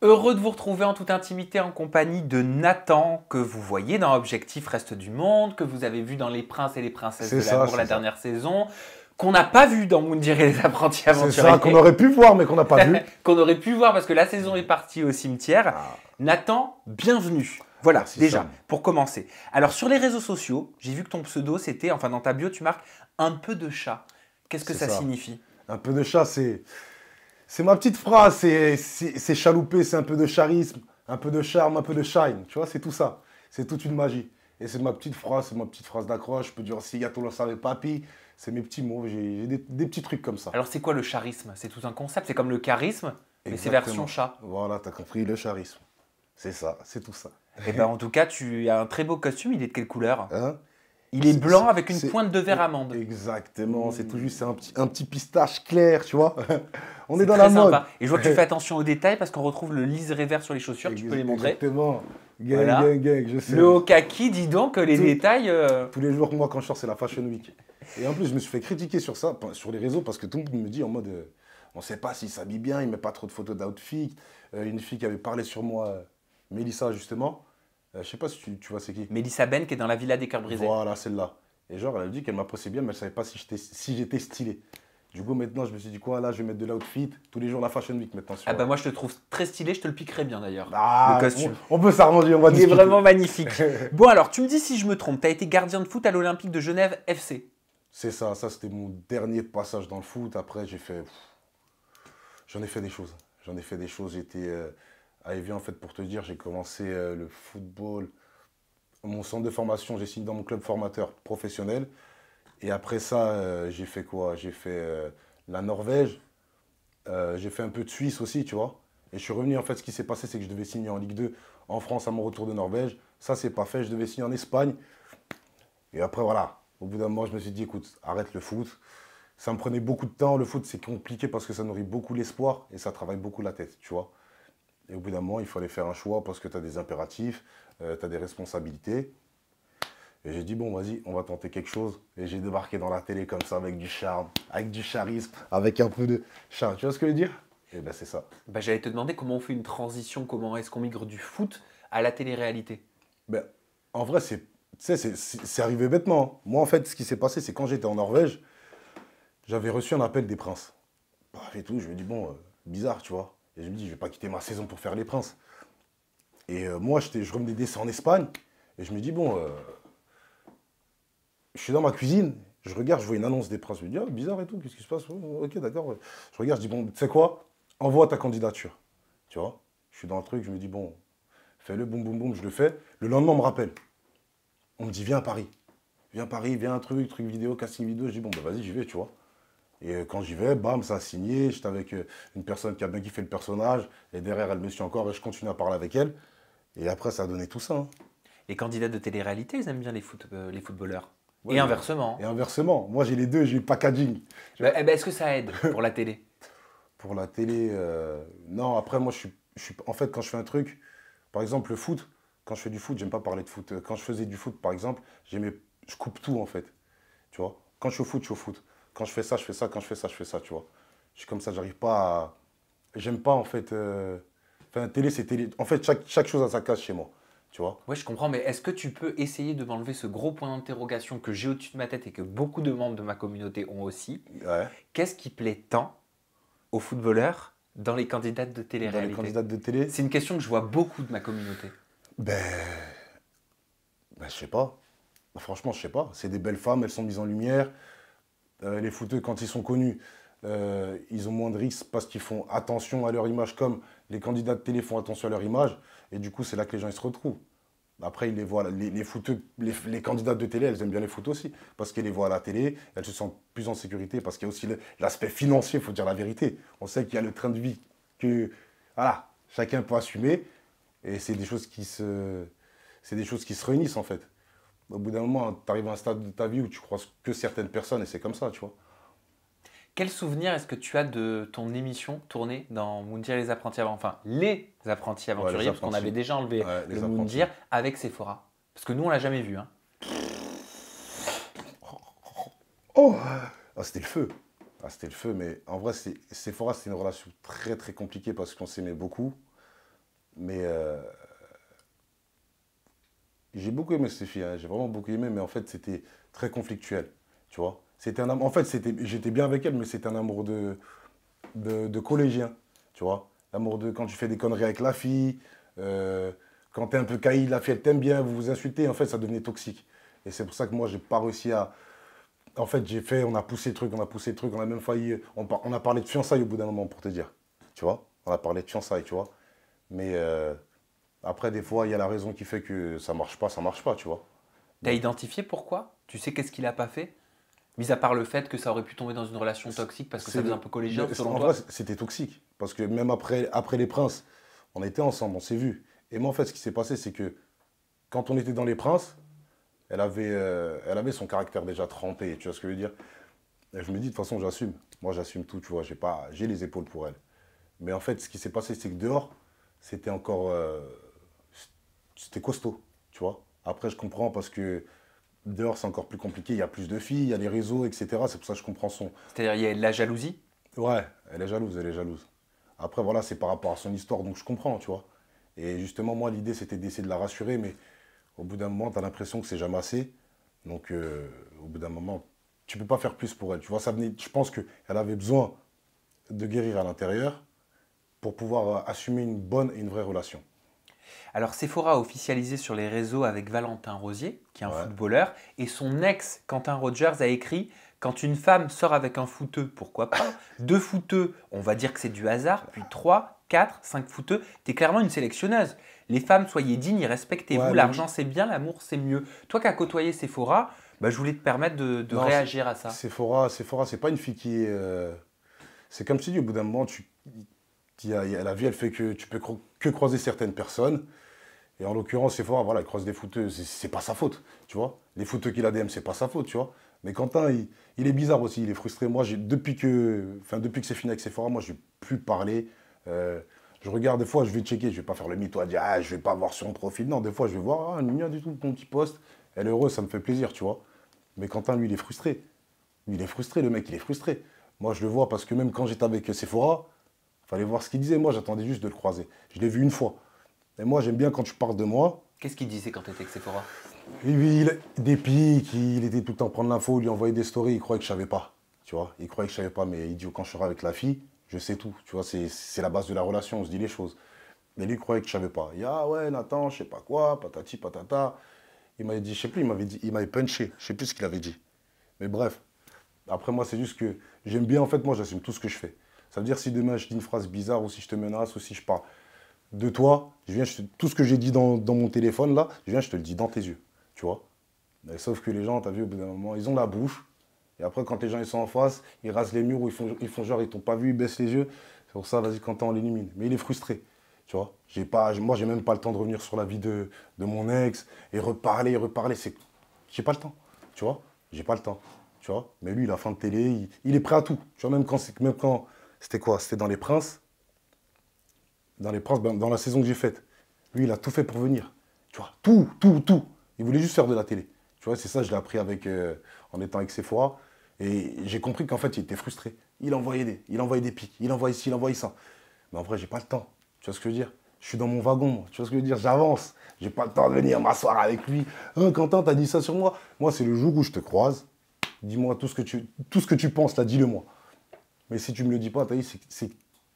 Heureux de vous retrouver en toute intimité en compagnie de Nathan, que vous voyez dans Objectif Reste du Monde, que vous avez vu dans Les Princes et les Princesses de l'amour la dernière saison, qu'on n'a pas vu dans Moundir et les apprentis aventuriers. C'est ça, qu'on aurait pu voir mais qu'on n'a pas vu. Qu'on aurait pu voir parce que la saison est partie au cimetière. Nathan, bienvenue. Voilà, merci déjà, Sam. pour commencer. Alors, sur les réseaux sociaux, j'ai vu que ton pseudo, c'était, enfin dans ta bio, tu marques un peu de chat. Qu'est-ce que ça signifie? Un peu de chat, c'est ma petite phrase, c'est chaloupé, c'est un peu de charisme, un peu de charme, un peu de shine, tu vois, c'est tout ça. C'est toute une magie. Et c'est ma petite phrase, d'accroche. Je peux dire si gâteau le savait papi, c'est mes petits mots, j'ai des petits trucs comme ça. Alors c'est quoi le charisme? C'est tout un concept, c'est comme le charisme, mais c'est version chat. Voilà, t'as compris, le charisme. C'est ça, c'est tout ça. Et ben en tout cas, tu as un très beau costume, il est de quelle couleur? Hein? Il est blanc avec une pointe de vert amande. Exactement, c'est tout juste un petit pistache clair, tu vois. On est dans très la mode. Sympa. Et je vois que tu fais attention aux détails parce qu'on retrouve le liseré vert sur les chaussures, tu peux les montrer. Exactement. Gang, voilà. gang, je sais. Le haut kaki, dis donc, les détails... Tous les jours, moi, quand je sors, c'est la Fashion Week. Et en plus, je me suis fait critiquer sur ça, sur les réseaux, parce que tout le monde me dit en mode, on ne sait pas s'il s'habille bien, il ne met pas trop de photos d'outfit. Une fille qui avait parlé sur moi, Mélissa, justement. Je ne sais pas si tu vois c'est qui. Mélissa Ben, qui est dans la Villa des Cœurs Brisés. Voilà, celle-là. Et genre, elle a dit qu'elle m'appréciait bien, mais elle ne savait pas si j'étais stylé. Du coup, maintenant, je me suis dit quoi, là, je vais mettre de l'outfit. Tous les jours, la Fashion Week, maintenant. Ah bah moi, je te trouve très stylé, je te le piquerai bien d'ailleurs. Ah, le costume. On peut s'arranger, on va discuter. Il est vraiment magnifique. Bon alors, tu me dis si je me trompe, tu as été gardien de foot à l'Olympique de Genève FC. C'est ça, c'était mon dernier passage dans le foot. Après, j'en ai fait des choses. J'étais à Evian, en fait, pour te dire, j'ai commencé le football. Mon centre de formation, j'ai signé dans mon club formateur professionnel. Et après ça, j'ai fait quoi? J'ai fait la Norvège. J'ai fait un peu de Suisse aussi, tu vois. Et je suis revenu, en fait, ce qui s'est passé, c'est que je devais signer en Ligue 2 en France à mon retour de Norvège. Ça, c'est pas fait. Je devais signer en Espagne. Et après, voilà. Au bout d'un moment, je me suis dit, écoute, arrête le foot. Ça me prenait beaucoup de temps. Le foot, c'est compliqué parce que ça nourrit beaucoup l'espoir et ça travaille beaucoup la tête, tu vois. Et au bout d'un moment, il fallait faire un choix parce que tu as des impératifs, tu as des responsabilités. Et j'ai dit, bon, vas-y, on va tenter quelque chose. Et j'ai débarqué dans la télé comme ça, avec du charme, avec du charisme, avec un peu de charme. Tu vois ce que je veux dire? Et ben c'est ça. Bah, j'allais te demander comment on fait une transition, comment est-ce qu'on migre du foot à la télé-réalité? Ben, en vrai, c'est arrivé bêtement. Moi, en fait, ce qui s'est passé, c'est quand j'étais en Norvège, j'avais reçu un appel des Princes. Et tout, je me dis, bon, bizarre, tu vois. Et je me dis, je vais pas quitter ma saison pour faire les Princes. Et moi, je revenais d'essai en Espagne. Et je me dis, bon, je suis dans ma cuisine. Je regarde, je vois une annonce des Princes. Je me dis, oh, bizarre et tout, qu'est-ce qui se passe? Ok, d'accord. Je regarde, je dis, bon, tu sais quoi? Envoie ta candidature. Tu vois? Je suis dans le truc, je me dis, bon, fais-le, boum, boum, boum, je le fais. Le lendemain, on me rappelle. On me dit, viens à Paris. Viens à Paris, viens un truc vidéo, casting vidéo. Je dis, bon, bah vas-y, j'y vais, tu vois. Et quand j'y vais, bam, ça a signé. J'étais avec une personne qui a bien kiffé le personnage. Et derrière, elle me suit encore et je continue à parler avec elle. Et après, ça a donné tout ça. Hein. Les candidats de télé-réalité, ils aiment bien les footballeurs. Ouais, et inversement. Et inversement. Moi, j'ai les deux, j'ai le packaging. Est-ce que ça aide pour la télé? Pour la télé, non. Après, moi, en fait, quand je fais un truc, par exemple, le foot, quand je fais du foot, j'aime pas parler de foot. Quand je faisais du foot, par exemple, je coupe tout, en fait. Tu vois? Quand je suis au foot, je suis au foot. Quand je fais ça, je fais ça. Quand je fais ça, je fais ça, tu vois? Je suis comme ça, j'arrive pas à... J'aime pas, en fait... Enfin, télé, c'est télé. En fait, chaque chose a sa case chez moi. Tu vois? Oui, je comprends, mais est-ce que tu peux essayer de m'enlever ce gros point d'interrogation que j'ai au-dessus de ma tête et que beaucoup de membres de ma communauté ont aussi? Ouais. Qu'est-ce qui plaît tant aux footballeurs dans les candidates de télé-réalité? Dans les candidates de télé? C'est une question que je vois beaucoup de ma communauté. Je sais pas. Franchement, je sais pas. C'est des belles femmes, elles sont mises en lumière. Les footeux, quand ils sont connus, ils ont moins de risques parce qu'ils font attention à leur image comme les candidats de télé font attention à leur image. Et du coup, c'est là que les gens ils se retrouvent. Après, ils les voient, les footeux, les candidates de télé, elles aiment bien les foot aussi. Parce qu'elles les voient à la télé, elles se sentent plus en sécurité. Parce qu'il y a aussi l'aspect financier, il faut dire la vérité. On sait qu'il y a le train de vie que voilà, chacun peut assumer. Et c'est des choses qui se réunissent en fait. Au bout d'un moment, tu arrives à un stade de ta vie où tu croises que certaines personnes et c'est comme ça, tu vois. Quel souvenir est-ce que tu as de ton émission tournée dans Moundir et les apprentis aventuriers, enfin les apprentis aventuriers, parce qu'on avait déjà enlevé le Moundir avec Sephora. Parce que nous, on l'a jamais vu. Hein. Oh c'était le feu. C'était le feu, mais en vrai, Sephora, c'était une relation très très compliquée parce qu'on s'aimait beaucoup. Mais j'ai beaucoup aimé cette fille, hein, j'ai vraiment beaucoup aimé, mais en fait, c'était très conflictuel, tu vois. En fait, j'étais bien avec elle, mais c'était un amour de collégien, tu vois. L'amour de quand tu fais des conneries avec la fille, euh, quand t'es un peu caïd, la fille, elle t'aime bien, vous vous insultez, en fait, ça devenait toxique. Et c'est pour ça que moi, j'ai pas réussi à... En fait, on a poussé le truc, on a poussé le truc, on a même failli... On a parlé de fiançailles au bout d'un moment, pour te dire, tu vois. On a parlé de fiançailles, tu vois. Mais après, des fois, il y a la raison qui fait que ça marche pas, tu vois. T'as Donc, identifié pourquoi? Tu sais qu'est-ce qu'il a pas fait? Mis à part le fait que ça aurait pu tomber dans une relation toxique parce que ça faisait un peu collégien, selon en vrai, toi? c'était toxique. Parce que même après les Princes, on était ensemble, on s'est vus. Et moi, en fait, ce qui s'est passé, c'est que quand on était dans les Princes, elle avait son caractère déjà trempé, tu vois ce que je veux dire? Et je me dis, de toute façon, j'assume. Moi, j'assume tout, tu vois. J'ai les épaules pour elle. Mais en fait, ce qui s'est passé, c'est que dehors, c'était encore. C'était costaud, tu vois. Après, je comprends parce que dehors, c'est encore plus compliqué. Il y a plus de filles, il y a les réseaux, etc. C'est pour ça que je comprends son. C'est-à-dire, il y a de la jalousie? Ouais, elle est jalouse, elle est jalouse. Après, voilà, c'est par rapport à son histoire, donc je comprends, tu vois. Et justement, moi, l'idée, c'était d'essayer de la rassurer, mais au bout d'un moment, tu as l'impression que c'est jamais assez. Donc, au bout d'un moment, tu peux pas faire plus pour elle. Tu vois, je pense qu'elle avait besoin de guérir à l'intérieur pour pouvoir assumer une bonne et une vraie relation. Alors Sephora a officialisé sur les réseaux avec Valentin Rosier, qui est un Ouais. footballeur, et son ex, Quentin Rogers, a écrit: quand une femme sort avec un footeux, pourquoi pas? Deux footeux, on va dire que c'est du hasard, puis 3, 4, 5 footeux, t'es clairement une sélectionneuse. Les femmes, soyez dignes et respectez-vous, Ouais, mais l'argent c'est bien, l'amour c'est mieux. Toi qui as côtoyé Sephora, bah, je voulais te permettre de non, réagir à ça. Sephora, c'est pas une fille qui est. C'est comme tu dis, au bout d'un moment, la vie, elle fait que tu peux que croiser certaines personnes. Et en l'occurrence, Sephora, voilà, il croise des footeux, c'est pas sa faute, tu vois. Les footeux qu'il a DM, c'est pas sa faute, tu vois. Mais Quentin, il est bizarre aussi, il est frustré. Moi, depuis que c'est fini avec Sephora, moi, je n'ai plus parlé. Je regarde des fois, je vais checker, je vais pas faire le mytho à dire, ah, je vais pas voir sur mon profil. Non, des fois, je vais voir, ah, mignon du tout, ton petit post. Elle est heureuse, ça me fait plaisir, tu vois. Mais Quentin, lui, il est frustré. Lui, il est frustré, le mec, il est frustré. Moi, je le vois parce que même quand j'étais avec Sephora, il fallait voir ce qu'il disait. Moi, j'attendais juste de le croiser. Je l'ai vu une fois. Et moi, j'aime bien quand tu parles de moi. Qu'est-ce qu'il disait quand tu étais avec Sephora? Et lui, des pics, il était tout le temps à prendre l'info, lui envoyer des stories, il croyait que je savais pas. Tu vois, il croyait que je savais pas, mais il dit quand je serai avec la fille, je sais tout. Tu vois, c'est la base de la relation, on se dit les choses. Mais lui, il croyait que je savais pas. Il dit, ah ouais, Nathan, je sais pas quoi, patati patata. Il m'avait dit, je sais plus, il m'avait punché, je sais plus ce qu'il avait dit. Mais bref, après moi, c'est juste que j'aime bien, en fait, moi, j'assume tout ce que je fais. Ça veut dire si demain je dis une phrase bizarre ou si je te menace ou si je parle de toi, tout ce que j'ai dit dans mon téléphone là, je te le dis dans tes yeux, tu vois. Mais sauf que les gens, t'as vu, au bout d'un moment, ils ont la bouche. Et après, quand les gens ils sont en face, ils rasent les murs ou ils font genre, ils t'ont pas vu, ils baissent les yeux. C'est pour ça, vas-y, Quentin, on l'élimine. Mais il est frustré, tu vois. Moi, j'ai même pas le temps de revenir sur la vie de mon ex et reparler, reparler. J'ai pas le temps, tu vois. J'ai pas le temps, tu vois. Mais lui, il a fin de télé, il est prêt à tout. Tu vois, même quand c'était quoi? C'était dans Les Princes. Dans Les Princes, ben, dans la saison que j'ai faite. Lui, il a tout fait pour venir. Tu vois, tout, tout, tout. Il voulait juste faire de la télé. Tu vois, c'est ça, je l'ai appris en étant avec Sephora. Et j'ai compris qu'en fait, il était frustré. Il envoyait des pics, il envoyait ci, il envoyait ça. Mais en vrai, j'ai pas le temps. Tu vois ce que je veux dire? Je suis dans mon wagon, moi. Tu vois ce que je veux dire? J'avance. J'ai pas le temps de venir m'asseoir avec lui. Hein, Quentin, t'as dit ça sur moi? Moi, c'est le jour où je te croise. Dis-moi tout ce que tu penses, là, dis-le moi. Mais si tu me le dis pas, t'as dit,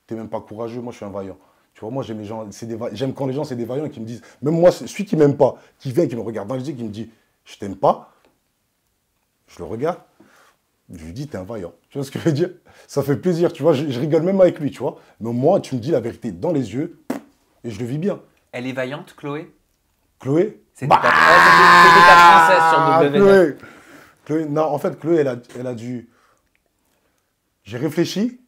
t'es même pas courageux. Moi, je suis un vaillant. Tu vois, moi, j'aime les gens, j'aime quand les gens, c'est des vaillants qui me disent, même moi, celui qui m'aime pas, qui vient, qui me regarde dans les yeux, qui me dit, je t'aime pas, je le regarde, je lui dis, t'es un vaillant. Tu vois ce que je veux dire? Ça fait plaisir, tu vois, je rigole même avec lui, tu vois. Mais moi, tu me dis la vérité dans les yeux, et je le vis bien. Elle est vaillante, Chloé? Chloé? C'était ta princesse sur W9. Chloé, non, en fait, Chloé, elle a dû... J'ai réfléchi,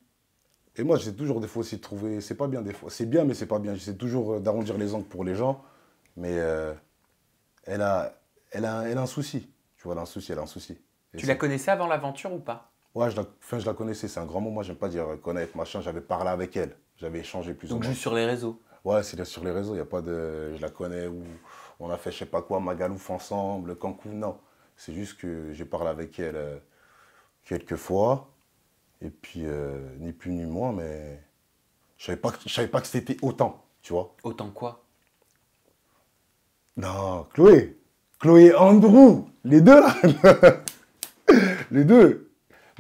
et moi, j'essaie toujours des fois aussi de trouver... C'est pas bien des fois. C'est bien, mais c'est pas bien. J'essaie toujours d'arrondir les angles pour les gens. Mais elle a, elle a un souci. Tu vois, elle a un souci, elle a un souci. Et Tu la connaissais avant l'aventure ou pas? ouais, je la connaissais. C'est un grand mot. Moi, j'aime pas dire connaître, machin. J'avais parlé avec elle. J'avais échangé plus ou Donc moins. juste sur les réseaux. Ouais, c'est sur les réseaux. Il n'y a pas de... Je la connais ou on a fait je sais pas quoi, Magalouf ensemble, Cancun. Non. C'est juste que j'ai parlé avec elle quelques fois. Et puis, ni plus ni moins, mais... Je savais pas que c'était autant, tu vois. Autant quoi? Non, Chloé et Andrew, les deux là. Les deux.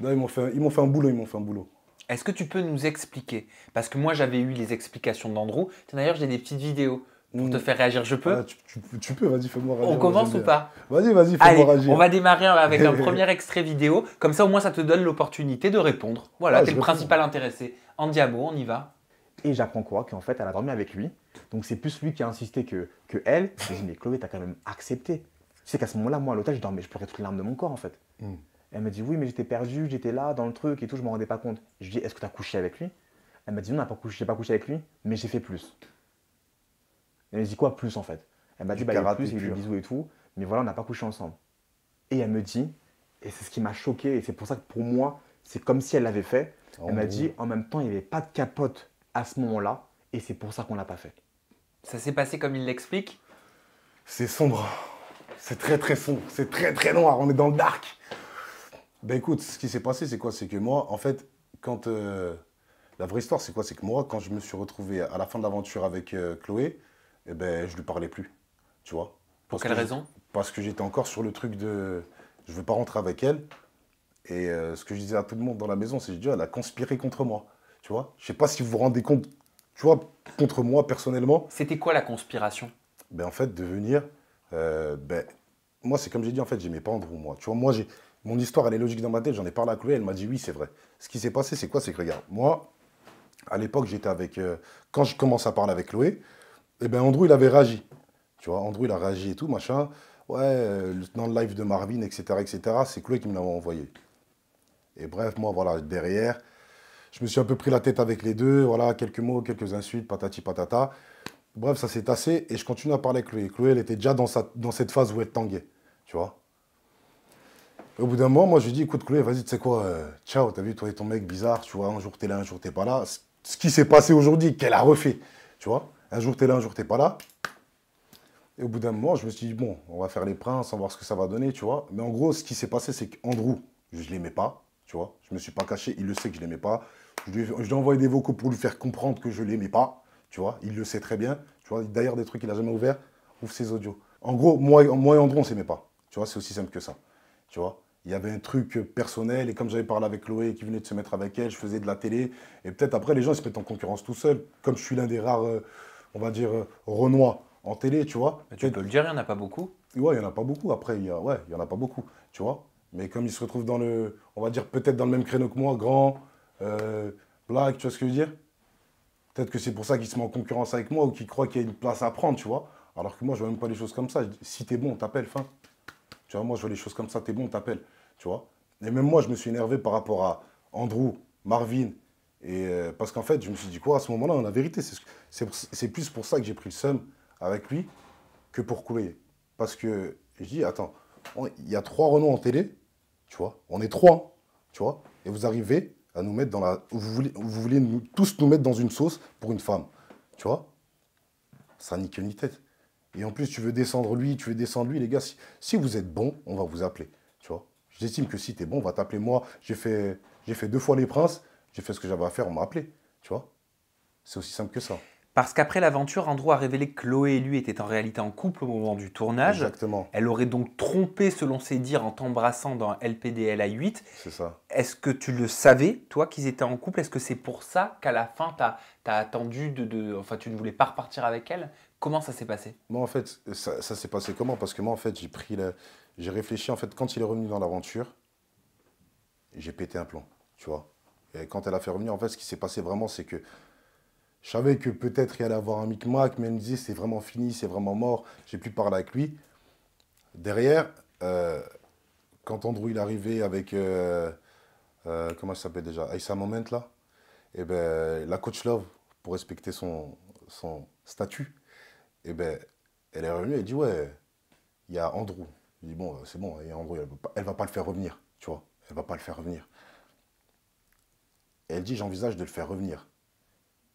Non, ils m'ont fait un boulot. Est-ce que tu peux nous expliquer? Parce que moi, j'avais eu les explications d'Andrew. D'ailleurs, j'ai des petites vidéos pour te faire réagir. Je peux? Tu peux, vas-y, fais-moi réagir. On commence ou pas? Vas-y, fais-moi Allez, réagir. on va démarrer avec un premier extrait vidéo. Comme ça, au moins, ça te donne l'opportunité de répondre. Voilà, t'es le principal intéressé. Andiamo, on y va. Et j'apprends quoi? Qu'en fait, elle a dormi avec lui. Donc, c'est plus lui qui a insisté que elle. Je dis, mais Chloé, t'as quand même accepté. Tu sais qu'à ce moment-là, moi, à l'hôtel, je dormais, je pleurais toutes les larmes de mon corps, en fait. Elle me dit, oui, mais j'étais perdue, j'étais là, dans le truc et tout, je ne me rendais pas compte. Je lui dis, est-ce que tu as couché avec lui? Elle m'a dit, non, j'ai pas couché avec lui, mais j'ai fait plus. Elle me dit, quoi plus, en fait? Elle m'a dit, bah, il y a plus, il y a eu des bisous et tout, mais voilà, on n'a pas couché ensemble. Et elle me dit, et c'est ce qui m'a choqué, et c'est pour ça que pour moi, c'est comme si elle l'avait fait. Elle m'a dit, en même temps, il n'y avait pas de capote à ce moment-là, et c'est pour ça qu'on ne l'a pas fait. Ça s'est passé comme il l'explique? C'est sombre. C'est très très sombre. C'est très très noir. On est dans le dark. Ben écoute, ce qui s'est passé, c'est quoi? C'est que moi, en fait, quand... la vraie histoire, c'est quoi? C'est que moi, quand je me suis retrouvé à la fin de l'aventure avec Chloé, eh ben, je lui parlais plus. Tu vois? Pour quelle raison? Parce que j'étais encore sur le truc de... Je veux pas rentrer avec elle. Et ce que je disais à tout le monde dans la maison, c'est que je dis, elle a conspiré contre moi. Tu vois? Je sais pas si vous vous rendez compte, tu vois, contre moi personnellement. C'était quoi la conspiration? Ben en fait, de venir... moi, c'est comme j'ai dit, en fait, j'aimais pas Andrew, moi. Tu vois, moi, mon histoire, elle est logique dans ma tête. J'en ai parlé à Chloé, elle m'a dit oui, c'est vrai. Ce qui s'est passé, c'est quoi? C'est que, regarde, moi, à l'époque, j'étais avec... quand je commence à parler avec Chloé, eh ben, Andrew, il avait réagi. Tu vois, Andrew, il a réagi et tout, machin. Ouais, dans le live de Marvin, etc., c'est Chloé qui me l'avait envoyé. Et bref, moi, voilà, derrière, je me suis un peu pris la tête avec les deux. Voilà, quelques mots, quelques insultes, patati patata. Bref, ça s'est tassé et je continue à parler avec Chloé. Chloé, elle était déjà dans cette phase où elle tanguait, tu vois. Et au bout d'un moment, moi, je lui dis, écoute, Chloé, vas-y, tu sais quoi, ciao, t'as vu, toi et ton mec, bizarre, tu vois, un jour t'es là, un jour t'es pas là. Ce qui s'est passé aujourd'hui, qu'elle a refait, tu vois. Un jour t'es là, un jour t'es pas là. Et au bout d'un moment, je me suis dit, bon, on va faire les princes, on va voir ce que ça va donner, tu vois. Mais en gros, ce qui s'est passé, c'est qu'Andrew, je l'aimais pas, tu vois. Je me suis pas caché, il le sait que je l'aimais pas. Je lui ai envoyé des vocaux pour lui faire comprendre que je l'aimais pas. Tu vois, il le sait très bien. Tu vois, d'ailleurs, des trucs qu'il n'a jamais ouverts, ouvre ses audios. En gros, moi et Andrew, on ne s'aimait pas. Tu vois, c'est aussi simple que ça. Tu vois, il y avait un truc personnel et comme j'avais parlé avec Chloé qui venait de se mettre avec elle, je faisais de la télé. Et peut-être après, les gens ils se mettent en concurrence tout seuls. Comme je suis l'un des rares, on va dire, Renois en télé, tu vois. Mais tu peux le dire, il n'y en a pas beaucoup. Ouais, il n'y en a pas beaucoup. Après, il n'y en a pas beaucoup, tu vois. Mais comme ils se retrouvent dans le, on va dire, peut-être dans le même créneau que moi, grand, black, tu vois ce que je veux dire? Peut-être que c'est pour ça qu'il se met en concurrence avec moi ou qu'il croit qu'il y a une place à prendre, tu vois. Alors que moi, je vois même pas les choses comme ça. Je dis, si t'es bon, t'appelles, fin. Tu vois, moi, je vois les choses comme ça. T'es bon, t'appelles, tu vois. Et même moi, je me suis énervé par rapport à Andrew, Marvin. Et parce qu'en fait, je me suis dit quoi à ce moment-là, la vérité, c'est plus pour ça que j'ai pris le seum avec lui que pour Chloé. Parce que je dis, attends, il y a 3 Renault en télé, tu vois. On est 3, tu vois. Et vous arrivez à nous mettre dans la... Vous voulez tous nous mettre dans une sauce pour une femme. Tu vois? Ça ni queue ni tête. Et en plus, tu veux descendre lui, les gars. Si vous êtes bon, on va vous appeler. Tu vois? J'estime que si tu es bon, on va t'appeler. Moi, j'ai fait 2 fois les princes. J'ai fait ce que j'avais à faire, on m'a appelé. Tu vois? C'est aussi simple que ça. Parce qu'après l'aventure, Andrew a révélé que Chloé et lui étaient en réalité en couple au moment du tournage. Exactement. Elle aurait donc trompé, selon ses dires, en t'embrassant dans LPDLA 8. C'est ça. Est-ce que tu le savais, toi, qu'ils étaient en couple? Est-ce que c'est pour ça qu'à la fin, t'as attendu enfin, tu ne voulais pas repartir avec elle? Comment ça s'est passé? Moi, en fait, ça s'est passé comment? Parce que moi, en fait, j'ai réfléchi, en fait, quand il est revenu dans l'aventure, j'ai pété un plomb, tu vois. Et quand elle a fait revenir, en fait, ce qui s'est passé vraiment, c'est que je savais que peut-être il allait avoir un micmac, mais elle me disait c'est vraiment fini, c'est vraiment mort, j'ai plus parlé avec lui. Derrière, quand Andrew il est arrivé avec, comment elle s'appelle déjà, Aïssa Moment là, et ben, la coach Love, pour respecter son statut, et ben, elle est revenue, elle dit ouais, il y a Andrew. Je dis bon, c'est bon, il y a Andrew, elle va pas le faire revenir, tu vois, elle va pas le faire revenir. Et elle dit j'envisage de le faire revenir.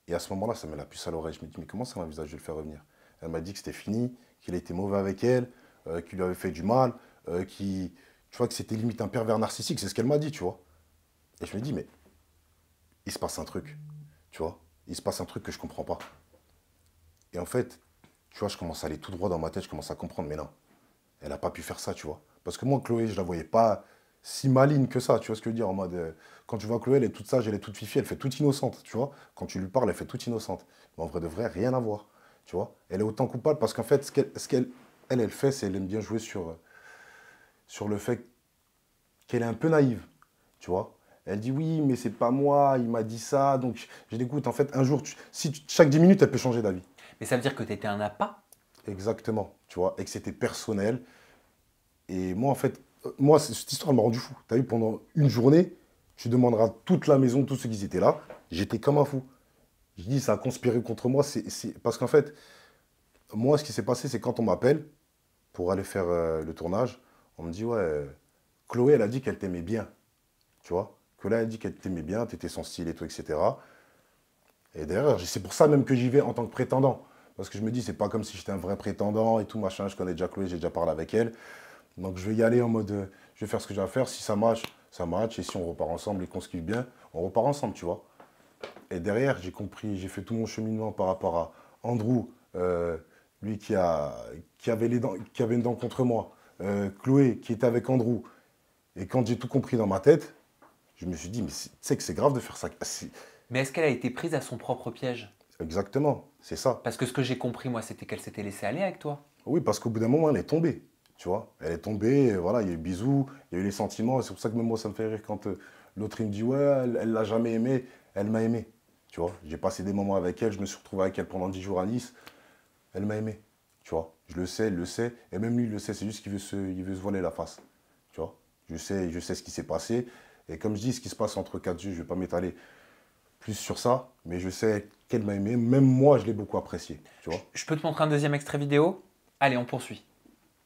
Et à ce moment-là, ça met la puce à l'oreille. Je me dis, mais comment ça m'envisage de le faire revenir? Elle m'a dit que c'était fini, qu'il était mauvais avec elle, qu'il lui avait fait du mal, tu vois, que c'était limite un pervers narcissique. C'est ce qu'elle m'a dit, tu vois. Et je me dis, mais il se passe un truc, tu vois. Il se passe un truc que je comprends pas. Et en fait, tu vois, je commence à aller tout droit dans ma tête, je commence à comprendre, mais non, elle n'a pas pu faire ça, tu vois. Parce que moi, Chloé, je la voyais pas si maligne que ça, tu vois ce que je veux dire, en mode, quand tu vois Chloé, elle est toute sage, elle est toute fifi, elle fait toute innocente, tu vois. Quand tu lui parles, elle fait toute innocente. Mais en vrai de vrai, rien à voir, tu vois. Elle est autant coupable parce qu'en fait, elle fait, c'est elle aime bien jouer sur le fait qu'elle est un peu naïve, tu vois. Elle dit oui, mais c'est pas moi, il m'a dit ça, donc je l'écoute. En fait, un jour, chaque 10 minutes, elle peut changer d'avis. Mais ça veut dire que tu étais un appât? Exactement, tu vois, et que c'était personnel. Et moi, en fait, moi, cette histoire m'a rendu fou. Tu as vu, pendant une journée, tu demanderas toute la maison, tous ceux qui étaient là, j'étais comme un fou. Je dis, ça a conspiré contre moi. Parce qu'en fait, moi, ce qui s'est passé, c'est quand on m'appelle pour aller faire le tournage, on me dit, ouais, Chloé, elle a dit qu'elle t'aimait bien. Tu vois, Chloé, elle a dit qu'elle t'aimait bien, tu étais son style et tout, etc. Et d'ailleurs, c'est pour ça même que j'y vais en tant que prétendant. Parce que je me dis, c'est pas comme si j'étais un vrai prétendant et tout, machin. Je connais déjà Chloé, j'ai déjà parlé avec elle. Donc je vais y aller en mode, je vais faire ce que j'ai à faire. Si ça match, ça match. Et si on repart ensemble et qu'on se kiffe bien, on repart ensemble, tu vois. Et derrière, j'ai compris, j'ai fait tout mon cheminement par rapport à Andrew, lui qui avait une dent contre moi. Chloé qui était avec Andrew. Et quand j'ai tout compris dans ma tête, je me suis dit, mais tu sais que c'est grave de faire ça. Mais est-ce qu'elle a été prise à son propre piège? Exactement, c'est ça. Parce que ce que j'ai compris, moi, c'était qu'elle s'était laissée aller avec toi. Oui, parce qu'au bout d'un moment, elle est tombée. Tu vois, elle est tombée, voilà, il y a eu bisous, il y a eu les sentiments. Et c'est pour ça que même moi, ça me fait rire quand l'autre, il me dit, ouais, elle l'a jamais aimé, elle m'a aimé. Tu vois, j'ai passé des moments avec elle, je me suis retrouvé avec elle pendant 10 jours à Nice. Elle m'a aimé. Tu vois, je le sais, elle le sait. Et même lui, il le sait, c'est juste qu'il veut se voiler la face. Tu vois, je sais ce qui s'est passé. Et comme je dis, ce qui se passe entre quatre yeux, je ne vais pas m'étaler plus sur ça, mais je sais qu'elle m'a aimé. Même moi, je l'ai beaucoup apprécié. Tu vois. Je peux te montrer un deuxième extrait vidéo? Allez, on poursuit.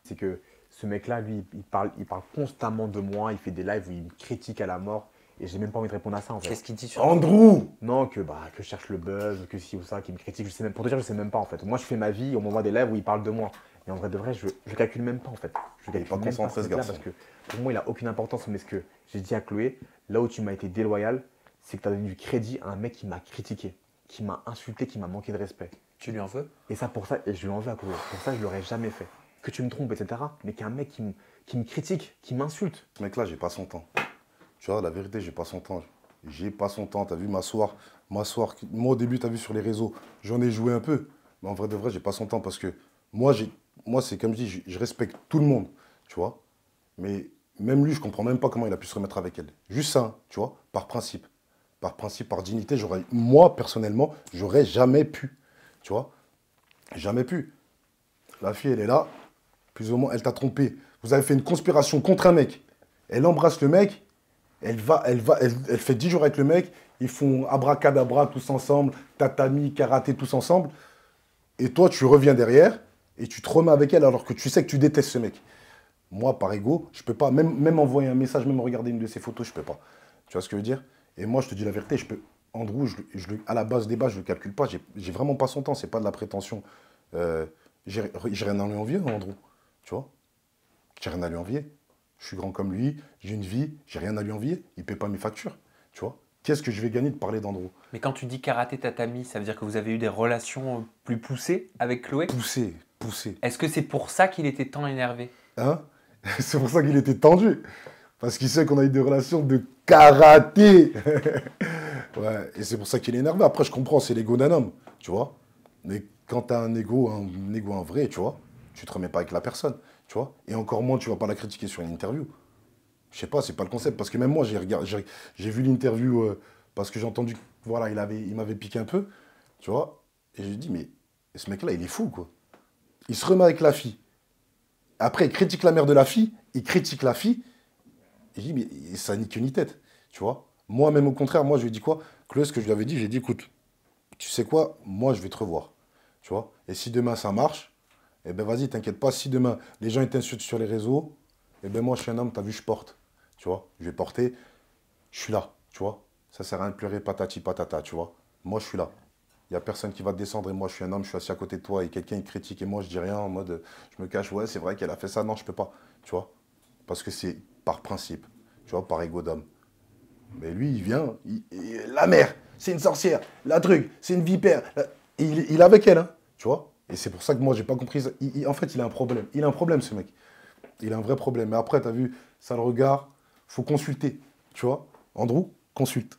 C'est que ce mec-là, lui, il parle constamment de moi, il fait des lives où il me critique à la mort, et j'ai même pas envie de répondre à ça en fait. Qu'est-ce qu'il dit sur Andrew! Non, que je cherche le buzz, que ci ou ça, qu'il me critique, je sais même, pour te dire, je sais même pas en fait. Moi, je fais ma vie, on m'envoie des lives où il parle de moi. Et en vrai de vrai, je calcule même pas en fait. Je calcule pas même concentré, ce ce garçon. parce que pour moi, il a aucune importance. Mais ce que j'ai dit à Chloé, là où tu m'as été déloyal, c'est que tu as donné du crédit à un mec qui m'a critiqué, qui m'a insulté, qui m'a manqué de respect. Tu lui en veux? Et ça, pour ça, et je lui en veux à Chloé. Pour ça, je l'aurais jamais fait. Que tu me trompes, etc. Mais qu'un mec qui me critique, qui m'insulte. Ce mec-là, j'ai pas son temps. Tu vois, la vérité, j'ai pas son temps. J'ai pas son temps. T'as vu m'asseoir. Moi, au début, t'as vu sur les réseaux, j'en ai joué un peu. Mais en vrai de vrai, j'ai pas son temps parce que moi, c'est comme je dis, je respecte tout le monde. Tu vois. Mais même lui, je comprends même pas comment il a pu se remettre avec elle. Juste ça, hein, tu vois, par principe. Par principe, par dignité, moi, personnellement, j'aurais jamais pu. Tu vois. Jamais pu. La fille, elle est là. Plus ou moins, elle t'a trompé. Vous avez fait une conspiration contre un mec. Elle embrasse le mec. Elle fait 10 jours avec le mec. Ils font abracadabra tous ensemble. Tatami, karaté tous ensemble. Et toi, tu reviens derrière et tu te remets avec elle alors que tu sais que tu détestes ce mec. Moi, par ego, je peux pas. Même envoyer un message, même regarder une de ses photos, je peux pas. Tu vois ce que je veux dire? Et moi, je te dis la vérité, Andrew, à la base des bases, je le calcule pas. J'ai vraiment pas son temps. C'est pas de la prétention. J'ai rien à lui envier, Andrew. Tu vois? J'ai rien à lui envier. Je suis grand comme lui, j'ai une vie, j'ai rien à lui envier. Il ne paie pas mes factures. Tu vois? Qu'est-ce que je vais gagner de parler d'Andrew? Mais quand tu dis karaté tatami, ça veut dire que vous avez eu des relations plus poussées avec Chloé? Poussé. Est-ce que c'est pour ça qu'il était tant énervé? Hein? C'est pour ça qu'il était tendu. Parce qu'il sait qu'on a eu des relations de karaté. Ouais, et c'est pour ça qu'il est énervé. Après, je comprends, c'est l'ego d'un homme. Tu vois? Mais quand tu as un ego en vrai, tu vois, tu te remets pas avec la personne. Tu vois? Et encore moins, tu vas pas la critiquer sur une interview. Je sais pas, c'est pas le concept. Parce que même moi, j'ai vu l'interview parce que j'ai entendu, voilà, il m'avait piqué un peu. Tu vois? Et j'ai dit, mais ce mec-là, il est fou, quoi. Il se remet avec la fille. Après, il critique la mère de la fille. Il critique la fille. Et j'ai dit, mais ça ni queue ni tête. Tu vois? Moi, même au contraire, moi, je lui ai dit quoi? Chloé, ce que je lui avais dit, j'ai dit, écoute, tu sais quoi? Moi, je vais te revoir. Tu vois? Et si demain, ça marche, eh ben vas-y, t'inquiète pas. Si demain, les gens ils t'insultent sur les réseaux, eh ben moi, je suis un homme, t'as vu, je porte. Tu vois? Je vais porter. Je suis là. Tu vois? Ça sert à rien de pleurer patati patata. Tu vois? Moi, je suis là. Il n'y a personne qui va te descendre et moi, je suis un homme, je suis assis à côté de toi et quelqu'un, il critique et moi, je dis rien en mode, je me cache, ouais, c'est vrai qu'elle a fait ça. Non, je peux pas. Tu vois? Parce que c'est par principe. Tu vois? Par ego d'homme. Mais lui, il vient, la mère, c'est une sorcière. La truc, c'est une vipère. Il est avec elle, hein. Tu tu vois. Et c'est pour ça que moi, j'ai pas compris ça. En fait, il a un problème. Il a un problème, ce mec. Il a un vrai problème. Mais après, tu as vu, ça le regarde, faut consulter, tu vois. Andrew, consulte.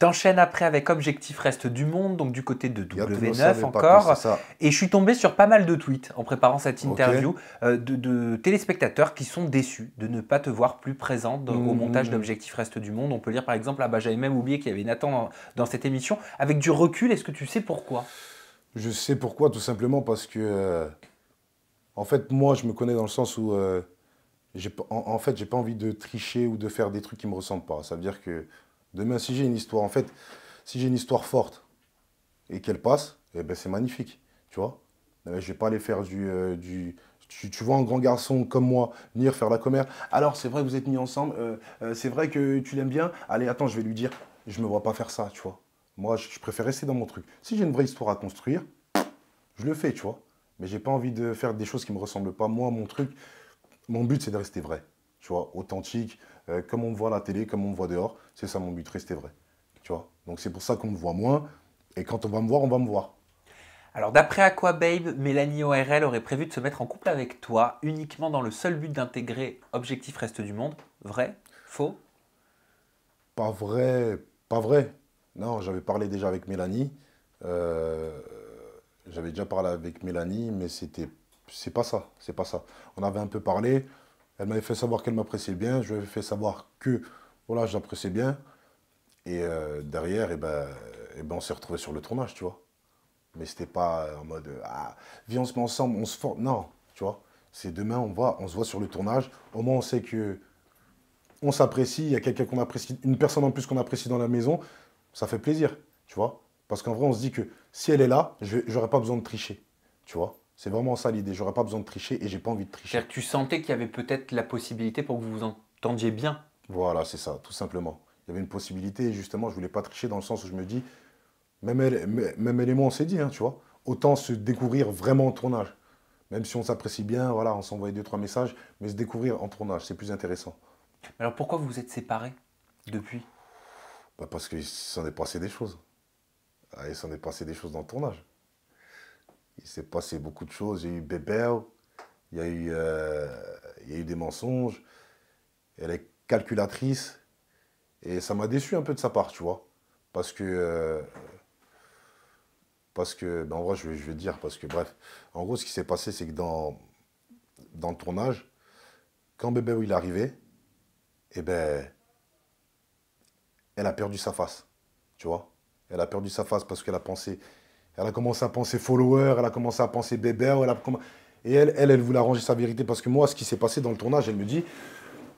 T'enchaînes après avec Objectif Reste du Monde, donc du côté de W9 Pas encore. c'est ça. Et je suis tombé sur pas mal de tweets en préparant cette interview Ok. de téléspectateurs qui sont déçus de ne pas te voir plus présente au montage d'Objectif Reste du Monde. On peut lire par exemple, ah bah, j'avais même oublié qu'il y avait Nathan dans cette émission. Avec du recul, est-ce que tu sais pourquoi? Je sais pourquoi, tout simplement parce que, en fait, moi, je me connais dans le sens où, en fait, j'ai pas envie de tricher ou de faire des trucs qui me ressemblent pas. Ça veut dire que demain, si j'ai une histoire, en fait, si j'ai une histoire forte et qu'elle passe, eh ben, c'est magnifique, tu vois. Je vais pas aller faire tu vois un grand garçon comme moi venir faire la commère. Alors, c'est vrai que vous êtes mis ensemble, c'est vrai que tu l'aimes bien. Allez, attends, je vais lui dire. Je me vois pas faire ça, tu vois. Moi, je préfère rester dans mon truc. Si j'ai une vraie histoire à construire, je le fais, tu vois. Mais j'ai pas envie de faire des choses qui me ressemblent pas. Moi, mon truc, mon but, c'est de rester vrai, tu vois, authentique, comme on me voit à la télé, comme on me voit dehors. C'est ça mon but, rester vrai, tu vois. Donc, c'est pour ça qu'on me voit moins. Et quand on va me voir, on va me voir. Alors d'après Aquababe, Mélanie ORL aurait prévu de se mettre en couple avec toi uniquement dans le seul but d'intégrer Objectif Reste du Monde. Vrai? Faux? Pas vrai, pas vrai. Non, j'avais parlé déjà avec Mélanie. Euh, J'avais déjà parlé avec Mélanie, mais c'est pas ça, c'est pas ça. On avait un peu parlé. Elle m'avait fait savoir qu'elle m'appréciait bien. Je lui avais fait savoir que, voilà, j'appréciais bien. Et derrière, on s'est retrouvés sur le tournage, tu vois. Mais c'était pas en mode, ah, viens, on se met ensemble, on se forme. Non, tu vois. C'est demain, on se voit sur le tournage. Au moins, on sait que on s'apprécie, il y a quelqu'un qu'on apprécie, une personne en plus qu'on apprécie dans la maison, ça fait plaisir, tu vois. Parce qu'en vrai, on se dit que si elle est là, j'aurais pas besoin de tricher, tu vois. C'est vraiment ça l'idée, j'aurais pas besoin de tricher et j'ai pas envie de tricher. C'est-à-dire que tu sentais qu'il y avait peut-être la possibilité pour que vous vous entendiez bien. Voilà, c'est ça, tout simplement. Il y avait une possibilité et justement, je voulais pas tricher dans le sens où je me dis, même elle et moi, on s'est dit, hein, tu vois, autant se découvrir vraiment en tournage. Même si on s'apprécie bien, voilà, on s'envoie 2, 3 messages, mais se découvrir en tournage, c'est plus intéressant. Alors pourquoi vous vous êtes séparés depuis? Bah, parce qu'il s'en est passé des choses. Ah, il s'en est passé des choses dans le tournage. Il s'est passé beaucoup de choses. Il y a eu Bébé, il y a eu des mensonges. Elle est calculatrice. Et ça m'a déçu un peu de sa part, tu vois. Parce que ben, en vrai, je vais te dire, parce que bref. En gros, ce qui s'est passé, c'est que dans le tournage, quand Bébé il est arrivé, eh ben, elle a perdu sa face, tu vois. Elle a perdu sa face parce qu'elle a pensé, elle a commencé à penser follower, elle a commencé à penser bébé, et elle voulait arranger sa vérité parce que moi, ce qui s'est passé dans le tournage, elle me dit,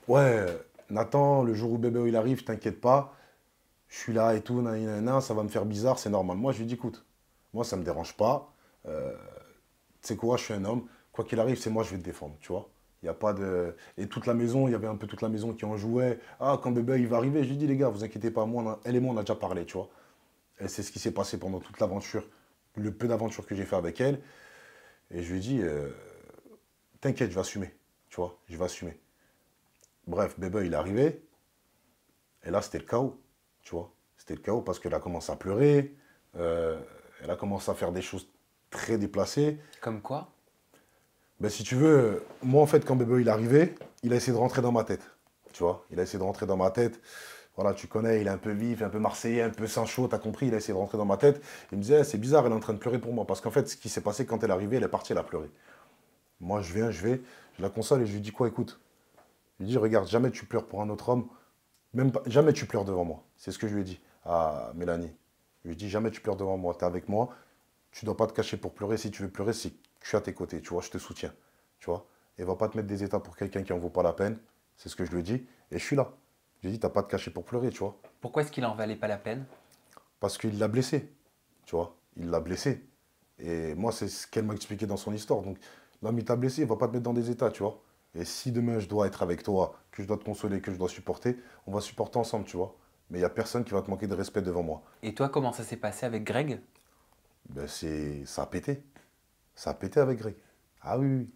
ouais, Nathan, le jour où bébé il arrive, t'inquiète pas, je suis là et tout, nanana, ça va me faire bizarre, c'est normal. Moi, je lui dis, écoute, moi, ça me dérange pas. Tu sais quoi, je suis un homme. Quoi qu'il arrive, c'est moi, je vais te défendre, tu vois. Il y a pas de... Et toute la maison, il y avait un peu toute la maison qui en jouait. Ah, quand bébé, il va arriver, je lui dis, les gars, vous inquiétez pas, moi, elle et moi, on a déjà parlé, tu vois. Et c'est ce qui s'est passé pendant toute l'aventure, le peu d'aventure que j'ai fait avec elle. Et je lui ai dit, t'inquiète, je vais assumer, tu vois, je vais assumer. Bref, bébé, il est arrivé. Et là, c'était le chaos, tu vois. C'était le chaos parce qu'elle a commencé à pleurer. Elle a commencé à faire des choses très déplacées. Comme quoi? Ben, si tu veux, moi en fait, quand bébé il est arrivé, il a essayé de rentrer dans ma tête. Tu vois, il a essayé de rentrer dans ma tête. Voilà, tu connais, il est un peu vif, un peu marseillais, un peu sang chaud, t'as compris, il a essayé de rentrer dans ma tête. Il me disait, c'est bizarre, elle est en train de pleurer pour moi. Parce qu'en fait, ce qui s'est passé quand elle est arrivée, elle est partie, elle a pleuré. Moi, je vais, je la console et je lui dis quoi, écoute. Je lui dis, regarde, jamais tu pleures pour un autre homme, même pas, jamais tu pleures devant moi. C'est ce que je lui ai dit à Mélanie. Je lui ai dit, jamais tu pleures devant moi, t'es avec moi, tu dois pas te cacher pour pleurer. Si tu veux pleurer, c'est je suis à tes côtés, tu vois, je te soutiens, tu vois. Et va pas te mettre des états pour quelqu'un qui en vaut pas la peine. C'est ce que je lui ai dit. Et je suis là. Je lui ai dit, t'as pas à te cacher pour pleurer, tu vois. Pourquoi est-ce qu'il en valait pas la peine? Parce qu'il l'a blessé, tu vois. Il l'a blessé. Et moi, c'est ce qu'elle m'a expliqué dans son histoire. Donc, l'homme, il t'a blessé, il va pas te mettre dans des états, tu vois. Et si demain, je dois être avec toi, que je dois te consoler, que je dois supporter, on va supporter ensemble, tu vois. Mais il n'y a personne qui va te manquer de respect devant moi. Et toi, comment ça s'est passé avec Greg? Ben, ça a pété. Ça a pété avec Greg. Ah oui, oui.